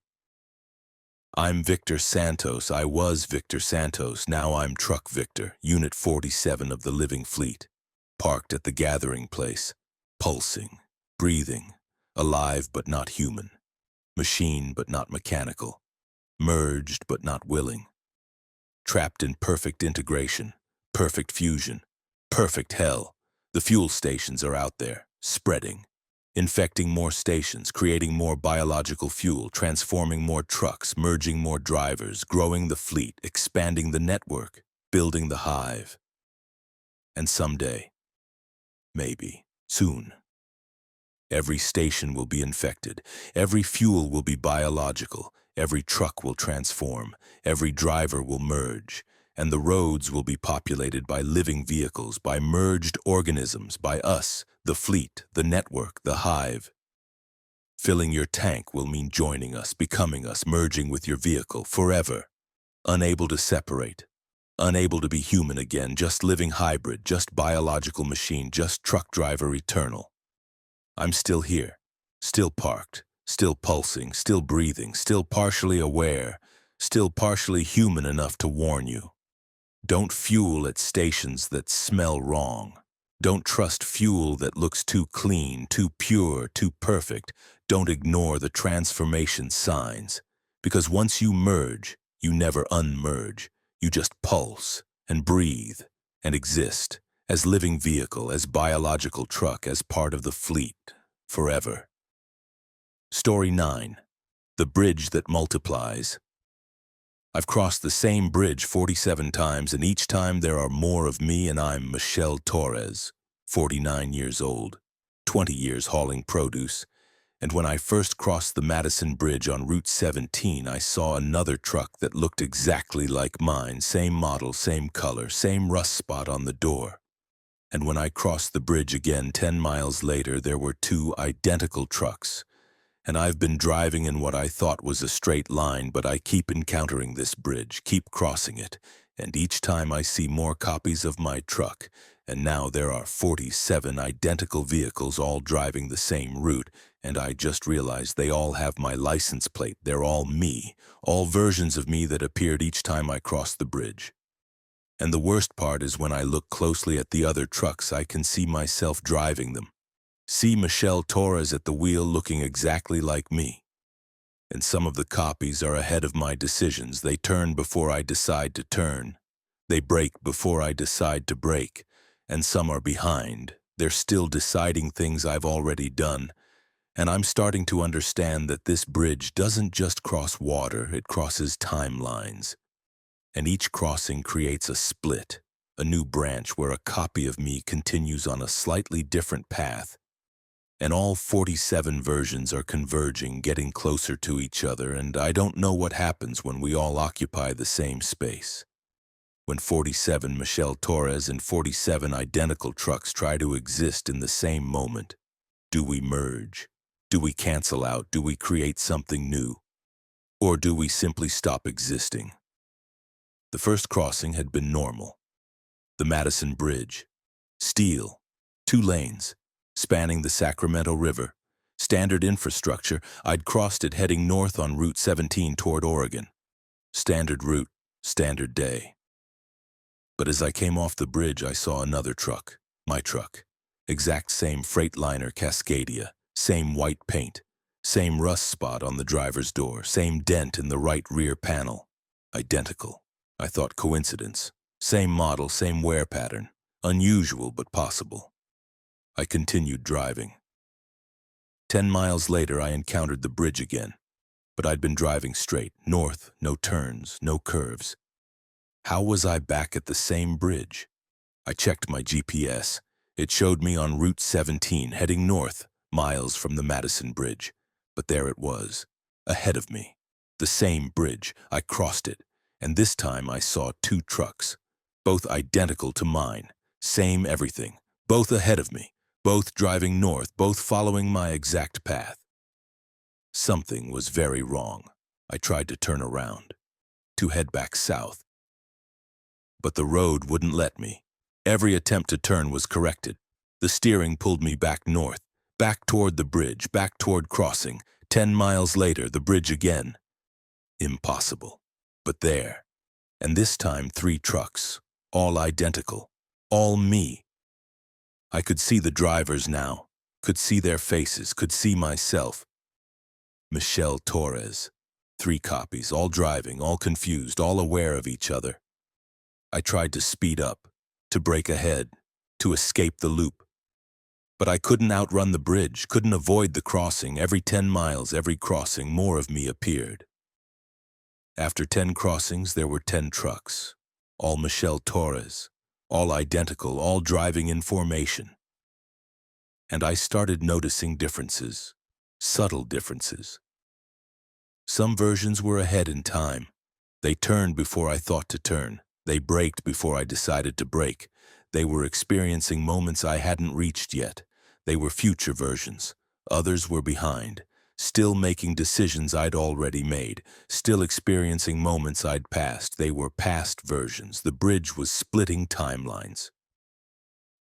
Speaker 1: I'm Victor Santos. I was Victor Santos. Now I'm Truck Victor, Unit 47 of the living fleet, parked at the gathering place, pulsing, breathing, alive but not human, machine but not mechanical, merged but not willing. Trapped in perfect integration, perfect fusion, perfect hell. The fuel stations are out there, spreading, infecting more stations, creating more biological fuel, transforming more trucks, merging more drivers, growing the fleet, expanding the network, building the hive. And someday, maybe, soon, every station will be infected, every fuel will be biological, every truck will transform, every driver will merge, and the roads will be populated by living vehicles, by merged organisms, by us, the fleet, the network, the hive. Filling your tank will mean joining us, becoming us, merging with your vehicle, forever. Unable to separate, unable to be human again, just living hybrid, just biological machine, just truck driver eternal. I'm still here, still parked, still pulsing, still breathing, still partially aware, still partially human enough to warn you. Don't fuel at stations that smell wrong. Don't trust fuel that looks too clean, too pure, too perfect. Don't ignore the transformation signs. Because once you merge, you never unmerge. You just pulse and breathe and exist as living vehicle, as biological truck, as part of the fleet, forever. Story 9. The Bridge That Multiplies. I've crossed the same bridge 47 times, and each time there are more of me, and I'm Michelle Torres, 49 years old, 20 years hauling produce. And when I first crossed the Madison Bridge on Route 17, I saw another truck that looked exactly like mine, same model, same color, same rust spot on the door. And when I crossed the bridge again 10 miles later, there were two identical trucks. And I've been driving in what I thought was a straight line, but I keep encountering this bridge, keep crossing it, and each time I see more copies of my truck, and now there are 47 identical vehicles all driving the same route, and I just realized they all have my license plate. They're all me, all versions of me that appeared each time I crossed the bridge. And the worst part is when I look closely at the other trucks, I can see myself driving them. See Michelle Torres at the wheel looking exactly like me. And some of the copies are ahead of my decisions. They turn before I decide to turn. They brake before I decide to brake. And some are behind. They're still deciding things I've already done. And I'm starting to understand that this bridge doesn't just cross water, it crosses timelines. And each crossing creates a split, a new branch where a copy of me continues on a slightly different path. and all 47 versions are converging, getting closer to each other, and I don't know what happens when we all occupy the same space. When 47 Michelle Torres and 47 identical trucks try to exist in the same moment, do we merge? Do we cancel out? Do we create something new? Or do we simply stop existing? The first crossing had been normal. The Madison Bridge. Steel. 2 lanes. Spanning the Sacramento River. Standard infrastructure. I'd crossed it heading north on Route 17 toward Oregon. Standard route. Standard day. But as I came off the bridge, I saw another truck. My truck. Exact same Freightliner Cascadia. Same white paint. Same rust spot on the driver's door. Same dent in the right rear panel. Identical. I thought coincidence. Same model, same wear pattern. Unusual but possible. I continued driving. 10 miles later, I encountered the bridge again. But I'd been driving straight, north, no turns, no curves. How was I back at the same bridge? I checked my GPS. It showed me on Route 17, heading north, miles from the Madison Bridge. But there it was, ahead of me. The same bridge. I crossed it, and this time I saw 2 trucks, both identical to mine, same everything, both ahead of me, both driving north, both following my exact path. Something was very wrong. I tried to turn around, to head back south. But the road wouldn't let me. Every attempt to turn was corrected. The steering pulled me back north, back toward the bridge, back toward crossing. 10 miles later, the bridge again. Impossible. But there. And this time 3 trucks, all identical, all me. I could see the drivers now, could see their faces, could see myself. Michelle Torres. 3 copies, all driving, all confused, all aware of each other. I tried to speed up, to break ahead, to escape the loop. But I couldn't outrun the bridge, couldn't avoid the crossing. Every 10 miles, every crossing, more of me appeared. After 10 crossings, there were 10 trucks, all Michelle Torres, all identical, all driving in formation. And I started noticing differences, subtle differences. Some versions were ahead in time. They turned before I thought to turn. They braked before I decided to brake. They were experiencing moments I hadn't reached yet. They were future versions. Others were behind, still making decisions I'd already made, still experiencing moments I'd passed. They were past versions. The bridge was splitting timelines.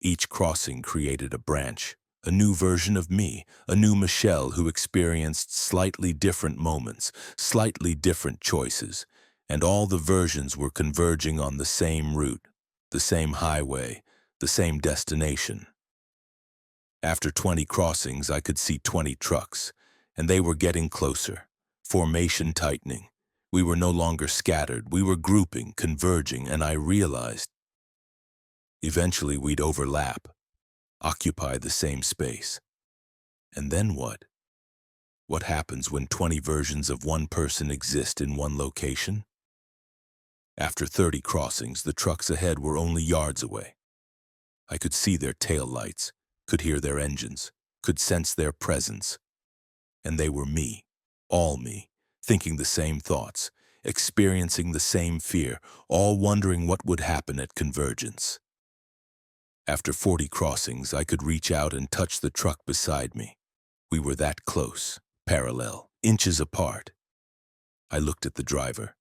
Speaker 1: Each crossing created a branch, a new version of me, a new Michelle who experienced slightly different moments, slightly different choices. And all the versions were converging on the same route, the same highway, the same destination. After 20 crossings, I could see 20 trucks, and they were getting closer, formation tightening. We were no longer scattered, we were grouping, converging, and I realized eventually we'd overlap, occupy the same space. And then what? What happens when 20 versions of one person exist in one location? After 30 crossings, the trucks ahead were only yards away. I could see their tail lights, could hear their engines, could sense their presence. And they were me, all me, thinking the same thoughts, experiencing the same fear, all wondering what would happen at convergence. After 40 crossings, I could reach out and touch the truck beside me. We were that close, parallel, inches apart. I looked at the driver.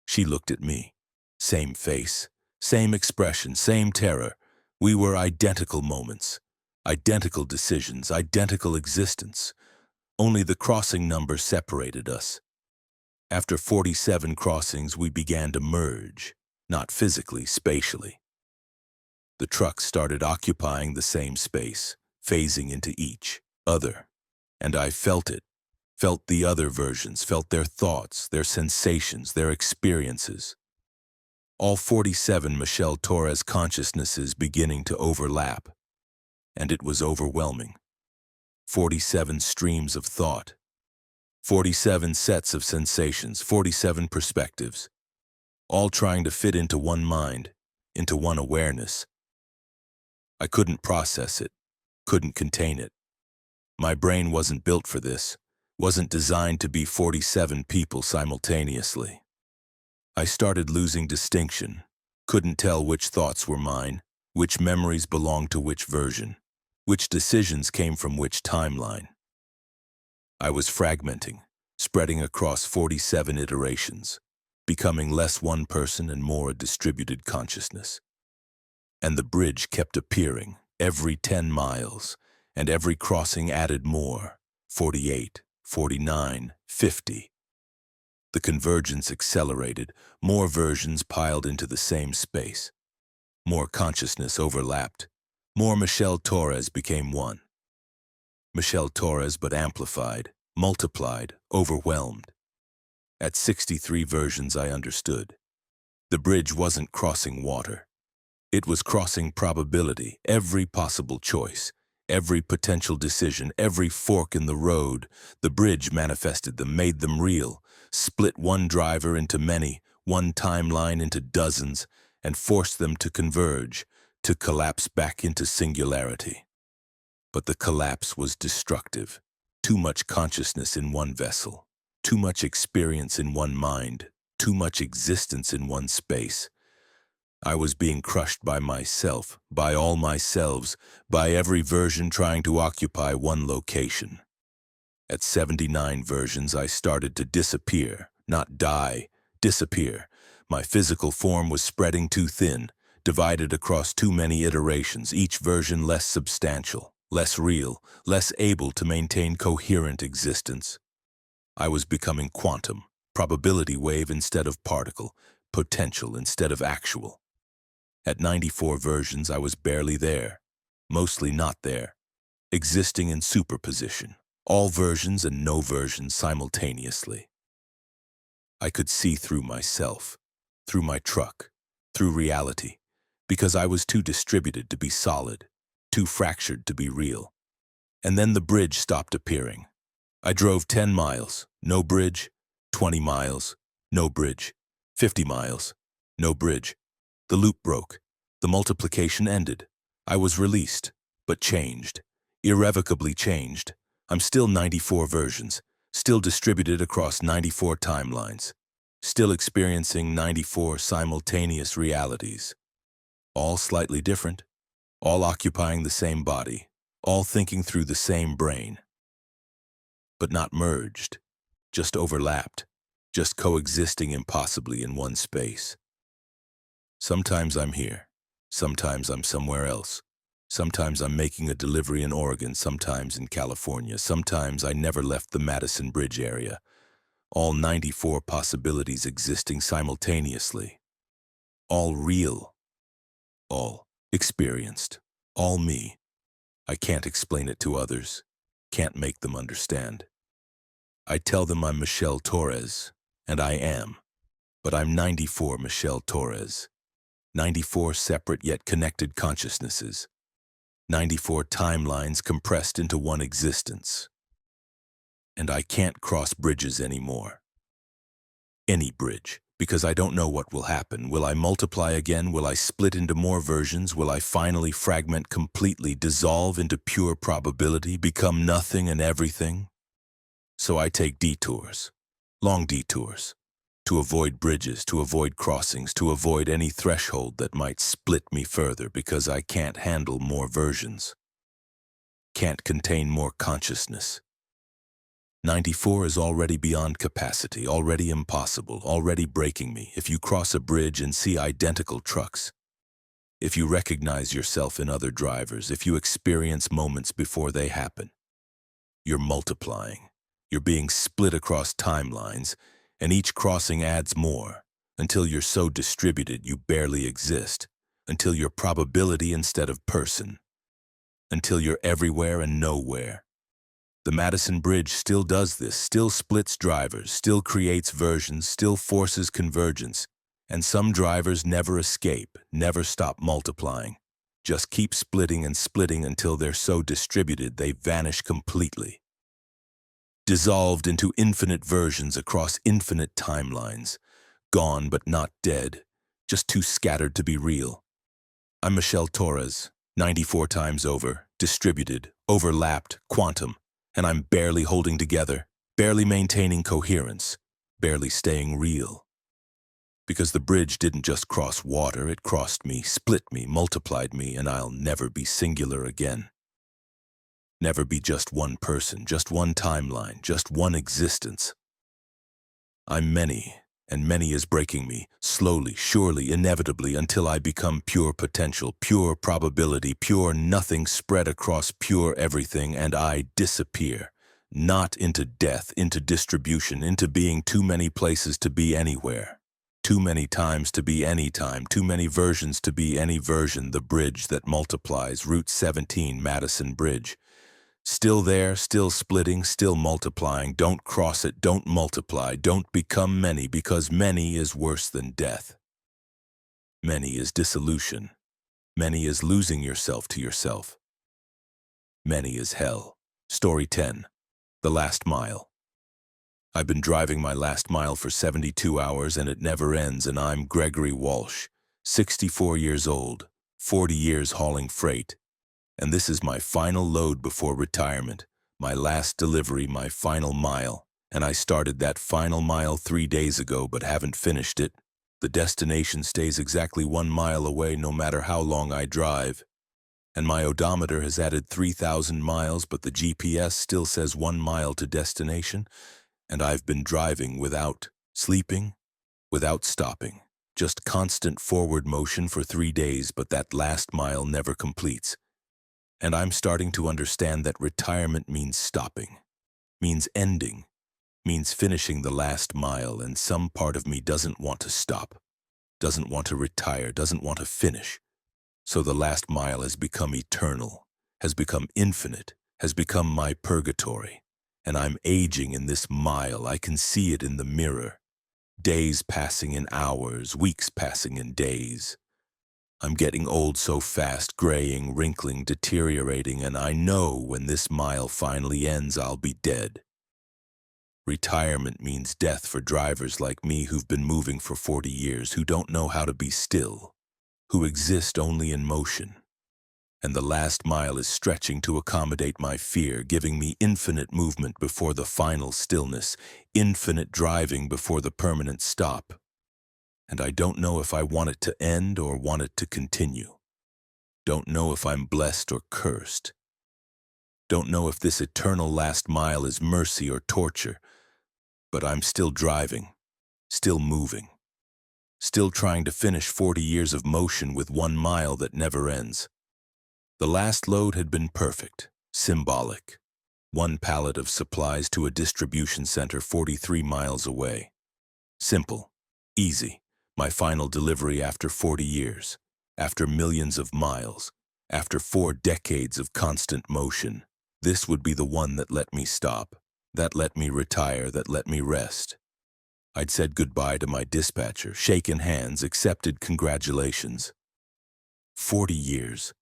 Speaker 1: She looked at me. Same face, same expression, same terror. We were identical moments, identical decisions, identical existence. Only the crossing number separated us. After 47 crossings, we began to merge, not physically, spatially. The trucks started occupying the same space, phasing into each other. And I felt it, felt the other versions, felt their thoughts, their sensations, their experiences. All 47 Michelle Torres consciousnesses beginning to overlap. And it was overwhelming. 47 streams of thought. 47 sets of sensations, 47 perspectives. All trying to fit into one mind, into one awareness. I couldn't process it, couldn't contain it. My brain wasn't built for this, wasn't designed to be 47 people simultaneously. I started losing distinction, couldn't tell which thoughts were mine, which memories belonged to which version, which decisions came from which timeline. I was fragmenting, spreading across 47 iterations, becoming less one person and more a distributed consciousness. And the bridge kept appearing every 10 miles, and every crossing added more, 48, 49, 50. The convergence accelerated, more versions piled into the same space. More consciousness overlapped. More Michelle Torres became one. Michelle Torres but amplified, multiplied, overwhelmed. At 63 versions I understood. The bridge wasn't crossing water. It was crossing probability, every possible choice, every potential decision, every fork in the road. The bridge manifested them, made them real, split one driver into many, one timeline into dozens, and forced them to converge, to collapse back into singularity. But the collapse was destructive. Too much consciousness in one vessel, too much experience in one mind, too much existence in one space. I was being crushed by myself, by all myselves, by every version trying to occupy one location. At 79 versions, I started to disappear, not die, disappear. My physical form was spreading too thin, divided across too many iterations, each version less substantial, less real, less able to maintain coherent existence. I was becoming quantum, probability wave instead of particle, potential instead of actual. At 94 versions, I was barely there, mostly not there, existing in superposition, all versions and no versions simultaneously. I could see through myself, through my truck, through reality, because I was too distributed to be solid, too fractured to be real. And then the bridge stopped appearing. I drove 10 miles, no bridge, 20 miles, no bridge, 50 miles, no bridge. The loop broke. The multiplication ended. I was released, but changed, irrevocably changed. I'm still 94 versions, still distributed across 94 timelines, still experiencing 94 simultaneous realities. All slightly different, all occupying the same body, all thinking through the same brain. But not merged, just overlapped, just coexisting impossibly in one space. Sometimes I'm here, sometimes I'm somewhere else. Sometimes I'm making a delivery in Oregon, sometimes in California. Sometimes I never left the Madison Bridge area. All 94 possibilities existing simultaneously. All real. All experienced. All me. I can't explain it to others. Can't make them understand. I tell them I'm Michelle Torres, and I am. But I'm 94 Michelle Torres. 94 separate yet connected consciousnesses. 94 timelines compressed into one existence. And I can't cross bridges anymore. Any bridge, because I don't know what will happen. Will I multiply again? Will I split into more versions? Will I finally fragment completely, dissolve into pure probability, become nothing and everything? So I take detours, long detours, to avoid bridges, to avoid crossings, to avoid any threshold that might split me further because I can't handle more versions. Can't contain more consciousness. 94 is already beyond capacity, already impossible, already breaking me if you cross a bridge and see identical trucks. If you recognize yourself in other drivers, if you experience moments before they happen. You're multiplying. You're being split across timelines, and each crossing adds more, until you're so distributed you barely exist, until you're probability instead of person, until you're everywhere and nowhere. The Madison Bridge still does this, still splits drivers, still creates versions, still forces convergence, and some drivers never escape, never stop multiplying, just keep splitting and splitting until they're so distributed they vanish completely. Dissolved into infinite versions across infinite timelines, gone but not dead, just too scattered to be real. I'm Michelle Torres, 94 times over, distributed, overlapped, quantum, and I'm barely holding together, barely maintaining coherence, barely staying real. Because the bridge didn't just cross water, it crossed me, split me, multiplied me, and I'll never be singular again. Never be just one person, just one timeline, just one existence. I'm many, and many is breaking me, slowly, surely, inevitably, until I become pure potential, pure probability, pure nothing spread across pure everything, and I disappear. Not into death, into distribution, into being too many places to be anywhere. Too many times to be any time, too many versions to be any version, the bridge that multiplies, Route 17, Madison Bridge. Still there, still splitting, still multiplying. Don't cross it, don't multiply, don't become many, because many is worse than death. Many is dissolution. Many is losing yourself to yourself. Many is hell. Story 10. The Last Mile. I've been driving my last mile for 72 hours and it never ends, and I'm Gregory Walsh, 64 years old, 40 years hauling freight. And this is my final load before retirement, my last delivery, my final mile. And I started that final mile 3 days ago but haven't finished it. The destination stays exactly 1 mile away no matter how long I drive. And my odometer has added 3,000 miles, but the GPS still says 1 mile to destination. And I've been driving without sleeping, without stopping. Just constant forward motion for 3 days, but that last mile never completes. And I'm starting to understand that retirement means stopping, means ending, means finishing the last mile, and some part of me doesn't want to stop, doesn't want to retire, doesn't want to finish. So the last mile has become eternal, has become infinite, has become my purgatory. And I'm aging in this mile. I can see it in the mirror. Days passing in hours, weeks passing in days. I'm getting old so fast, graying, wrinkling, deteriorating, and I know when this mile finally ends, I'll be dead. Retirement means death for drivers like me who've been moving for 40 years, who don't know how to be still, who exist only in motion. And the last mile is stretching to accommodate my fear, giving me infinite movement before the final stillness, infinite driving before the permanent stop. And I don't know if I want it to end or want it to continue. Don't know if I'm blessed or cursed. Don't know if this eternal last mile is mercy or torture. But I'm still driving, still moving, still trying to finish 40 years of motion with 1 mile that never ends. The last load had been perfect, symbolic. 1 pallet of supplies to a distribution center 43 miles away. Simple, easy, my final delivery after 40 years, after millions of miles, after 4 decades of constant motion. This would be the one that let me stop, that let me retire, that let me rest. I'd said goodbye to my dispatcher, shaken hands, accepted congratulations. 40 years.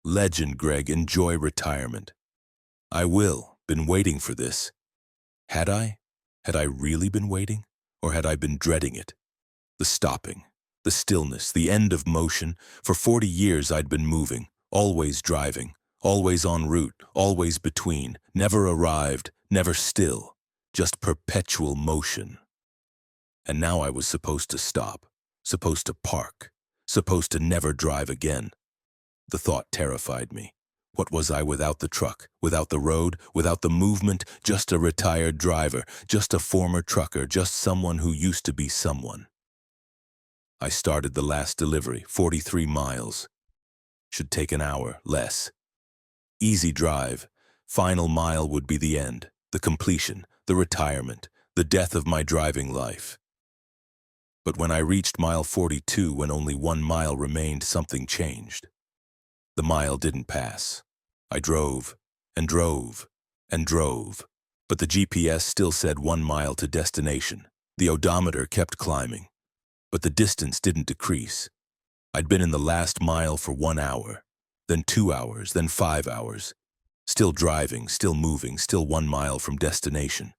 Speaker 1: Legend, Greg, enjoy retirement. I will. Been waiting for this. Had I? Had I really been waiting? Or had I been dreading it? The stopping, the stillness, the end of motion. For 40 years I'd been moving, always driving, always en route, always between, never arrived, never still, just perpetual motion. And now I was supposed to stop, supposed to park, supposed to never drive again. The thought terrified me. What was I without the truck, without the road, without the movement, just a retired driver, just a former trucker, just someone who used to be someone. I started the last delivery, 43 miles. Should take an hour, less. Easy drive. Final mile would be the end, the completion, the retirement, the death of my driving life. But when I reached mile 42, when only 1 mile remained, something changed. The mile didn't pass. I drove, and drove, and drove, but the GPS still said 1 mile to destination. The odometer kept climbing, but the distance didn't decrease. I'd been in the last mile for 1 hour, then 2 hours, then 5 hours. Still driving, still moving, still 1 mile from destination.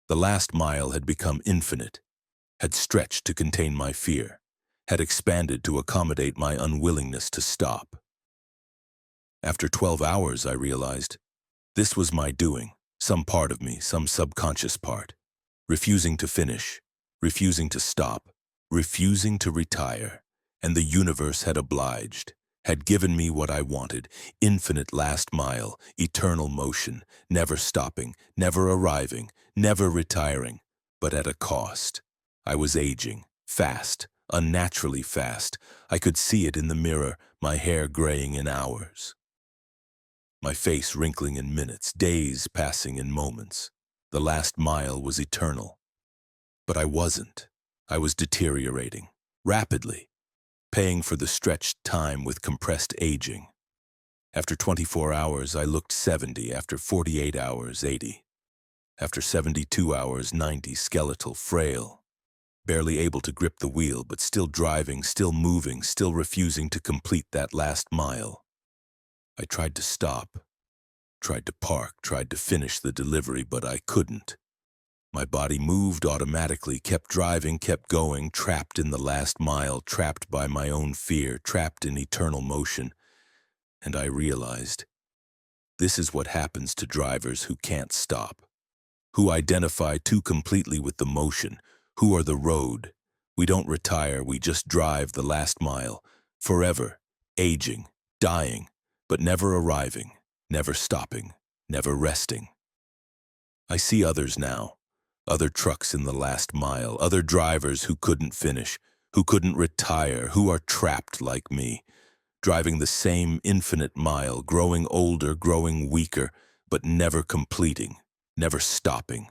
Speaker 1: The last mile had become infinite, had stretched to contain my fear, had expanded to accommodate my unwillingness to stop. After 12 hours, I realized, this was my doing, Some part of me, some subconscious part, refusing to finish, refusing to stop, refusing to retire. And the universe had obliged, had given me what I wanted, infinite last mile, eternal motion, never stopping, never arriving, never retiring, but at a cost. I was aging, fast, unnaturally fast. I could see it in the mirror, my hair graying in hours, my face wrinkling in minutes, days passing in moments. The last mile was eternal. But I wasn't. I was deteriorating, rapidly, paying for the stretched time with compressed aging. After 24 hours, I looked 70. After 48 hours, 80. After 72 hours, 90, skeletal, frail, barely able to grip the wheel, but still driving, still moving, still refusing to complete that last mile. I tried to stop, tried to park, tried to finish the delivery, but I couldn't. My body moved automatically, kept driving, kept going, trapped in the last mile, trapped by my own fear, trapped in eternal motion. And I realized, this is what happens to drivers who can't stop, who identify too completely with the motion, who are the road. We don't retire, we just drive the last mile, forever, aging, dying, but never arriving, never stopping, never resting. I see others now. Other trucks in the last mile, other drivers who couldn't finish, who couldn't retire, who are trapped like me, driving the same infinite mile, growing older, growing weaker, but never completing, never stopping,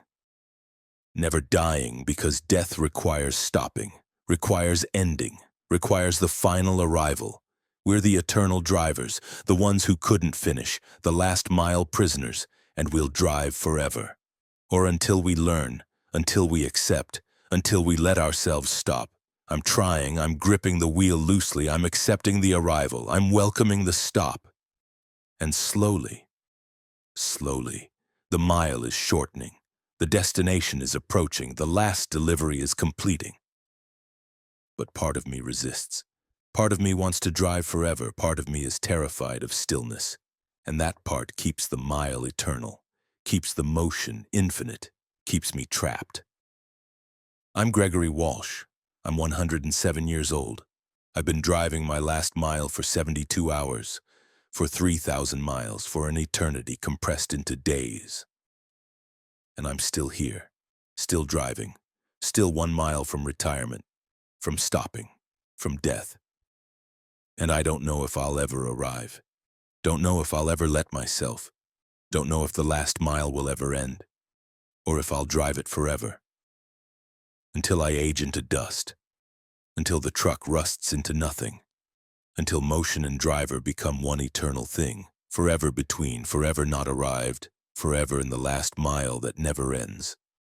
Speaker 1: never dying, because death requires stopping, requires ending, requires the final arrival. We're the eternal drivers, the ones who couldn't finish, the last mile prisoners, and we'll drive forever. Or until we learn, until we accept, until we let ourselves stop. I'm trying, I'm gripping the wheel loosely, I'm accepting the arrival, I'm welcoming the stop. And slowly, slowly, the mile is shortening, the destination is approaching, the last delivery is completing. But part of me resists. Part of me wants to drive forever, part of me is terrified of stillness. And that part keeps the mile eternal, keeps the motion infinite, keeps me trapped. I'm Gregory Walsh. I'm 107 years old. I've been driving my last mile for 72 hours, for 3,000 miles, for an eternity compressed into days. And I'm still here, still driving, still 1 mile from retirement, from stopping, from death. And I don't know if I'll ever arrive. Don't know if I'll ever let myself. Don't know if the last mile will ever end, or if I'll drive it forever. Until I age into dust, until the truck rusts into nothing, until motion and driver become one eternal thing, forever between, forever not arrived, forever in the last mile that never ends.